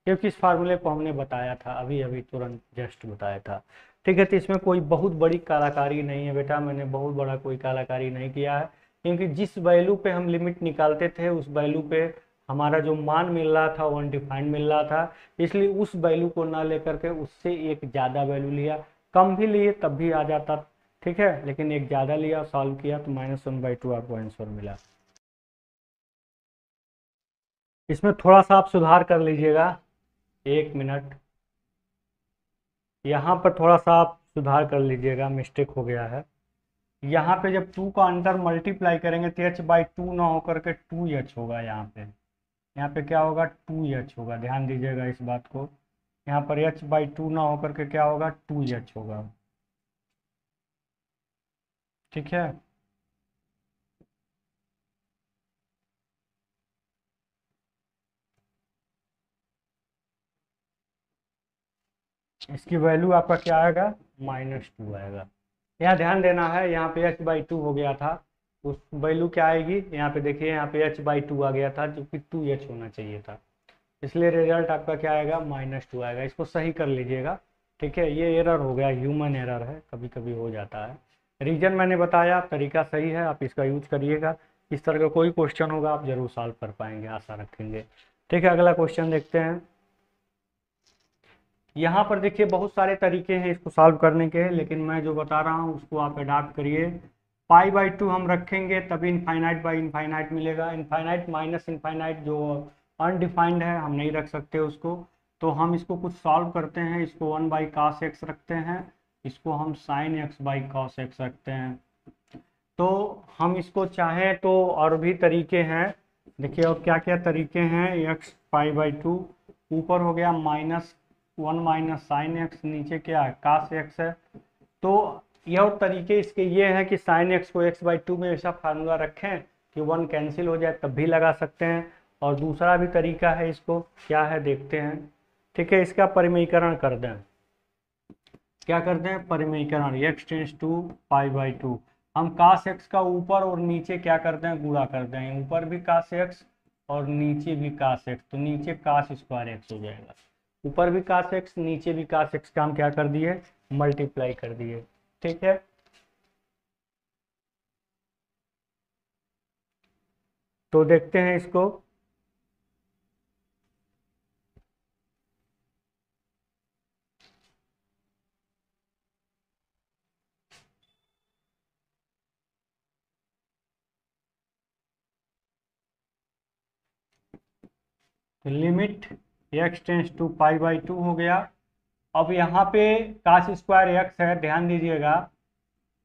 क्योंकि इस फार्मूले को हमने बताया था अभी अभी तुरंत जस्ट बताया था, ठीक है। तो इसमें कोई बहुत बड़ी कलाकारी नहीं है बेटा, मैंने बहुत बड़ा कोई कलाकारी नहीं किया है, क्योंकि जिस वैल्यू पे हम लिमिट निकालते थे उस वैल्यू पे हमारा जो मान मिल रहा था वो अनडिफाइंड मिल रहा था, इसलिए उस वैल्यू को ना लेकर के उससे एक ज़्यादा वैल्यू लिया, कम भी लिए तब भी आ जाता, ठीक है, लेकिन एक ज़्यादा लिया सॉल्व किया तो -1/2 आपको आंसर मिला। इसमें थोड़ा सा आप सुधार कर लीजिएगा, 1 मिनट, यहाँ पर थोड़ा सा आप सुधार कर लीजिएगा, मिस्टेक हो गया है। यहाँ पे जब 2 का अंडर मल्टीप्लाई करेंगे तो h/2 ना होकर के 2h होगा। यहाँ पे क्या होगा, 2h होगा, ध्यान दीजिएगा इस बात को। यहाँ पर h/2 ना होकर के क्या होगा, 2h होगा। ठीक है, इसकी वैल्यू आपका क्या आएगा, -2 आएगा। यहाँ ध्यान देना है, यहाँ पे h/2 हो गया था, उस वैल्यू क्या आएगी, यहाँ पे देखिए, यहाँ पे h/2 आ गया था जो कि 2h होना चाहिए था, इसलिए रिजल्ट आपका क्या आएगा, -2 आएगा। इसको सही कर लीजिएगा। ठीक है, ये एरर हो गया, ह्यूमन एरर है, कभी कभी हो जाता है। रीजन मैंने बताया, तरीका सही है, आप इसका यूज करिएगा। इस तरह का कोई क्वेश्चन होगा आप जरूर सॉल्व कर पाएंगे, आशा रखेंगे। ठीक है, अगला क्वेश्चन देखते हैं। यहाँ पर देखिए बहुत सारे तरीके हैं इसको सॉल्व करने के, लेकिन मैं जो बता रहा हूँ उसको आप अडाप्ट करिए। π/2 हम रखेंगे तभी इनफाइनाइट बाई इनफाइनाइट मिलेगा। इनफाइनाइट माइनस इनफाइनाइट जो अनडिफाइंड है हम नहीं रख सकते उसको, तो हम इसको कुछ सॉल्व करते हैं। इसको 1/cos x रखते हैं, इसको हम sin x/cos x रखते हैं। तो हम इसको चाहें तो और भी तरीके हैं, देखिए और क्या क्या तरीके हैं। x π/2 ऊपर हो गया -1 sin x, नीचे क्या है, cos x है। तो यह और तरीके इसके ये हैं कि sin x को x/2 में ऐसा फार्मूला रखें कि 1 कैंसिल हो जाए, तब भी लगा सकते हैं। और दूसरा भी तरीका है, इसको क्या है देखते हैं। ठीक है, इसका परिमेयीकरण कर दें। क्या करते हैं, परिमेयीकरण, x टेंस टू π/2। हम cos x का ऊपर और नीचे क्या करते हैं, गुणा करते हैं। ऊपर भी cos x और नीचे भी cos x, तो नीचे cos² x हो जाएगा। ऊपर भी cos x, नीचे भी cos x का हम क्या कर दिए, मल्टीप्लाई कर दिए। ठीक है, तो देखते हैं इसको। लिमिट x टेंस टू π/2 हो गया। अब यहाँ पे cos² x है, ध्यान दीजिएगा।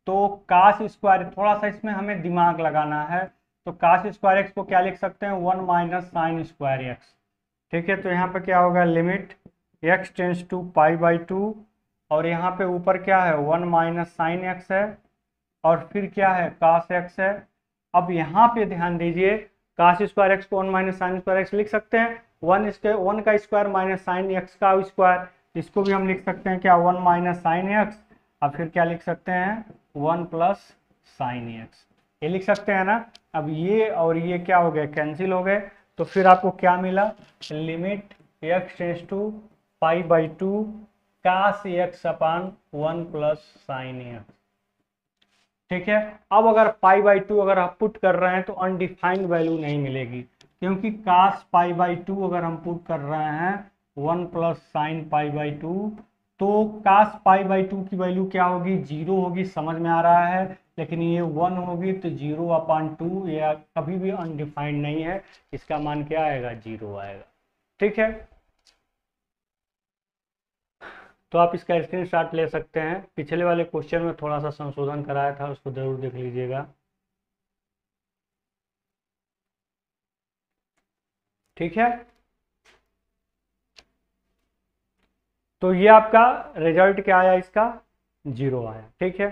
तो cos², थोड़ा सा इसमें हमें दिमाग लगाना है। तो cos² x को क्या लिख सकते हैं, 1 - sin² x। ठीक है, तो यहाँ पे क्या होगा, लिमिट x टेंस टू π/2, और यहाँ पे ऊपर क्या है, 1 - sin x है, और फिर क्या है, cos x है। अब यहाँ पे ध्यान दीजिए, cos² x को 1 - sin² x लिख सकते हैं। 1 का स्क्वायर माइनस साइन x का स्क्वायर, इसको भी हम लिख सकते हैं क्या, 1 - sin x, और फिर क्या लिख सकते हैं, 1 + sin x, ये लिख सकते हैं ना। अब ये और ये क्या हो गए, कैंसिल हो गए। तो फिर आपको क्या मिला, limit x tends to π/2 cos x upon 1 + sin x। ठीक है, अब अगर π/2 अगर आप पुट कर रहे हैं तो अनडिफाइंड वैल्यू नहीं मिलेगी, क्योंकि cos π/2 अगर हम पुट कर रहे हैं 1 + sin π/2, तो cos π/2 की वैल्यू क्या होगी, 0 होगी, समझ में आ रहा है। लेकिन ये 1 होगी तो 0/2, या कभी भी अनडिफाइंड नहीं है, इसका मान क्या आएगा, 0 आएगा। ठीक है, तो आप इसका स्क्रीनशॉट ले सकते हैं। पिछले वाले क्वेश्चन में थोड़ा सा संशोधन कराया था, उसको जरूर देख लीजिएगा। ठीक है, तो ये आपका रिजल्ट क्या आया, इसका 0 आया। ठीक है,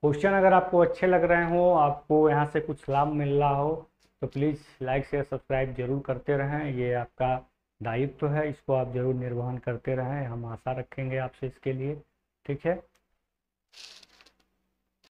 क्वेश्चन अगर आपको अच्छे लग रहे हो, आपको यहाँ से कुछ लाभ मिल रहा हो, तो प्लीज़ लाइक शेयर सब्सक्राइब जरूर करते रहें। ये आपका दायित्व है, इसको आप जरूर निर्वहन करते रहें, हम आशा रखेंगे आपसे इसके लिए। ठीक है।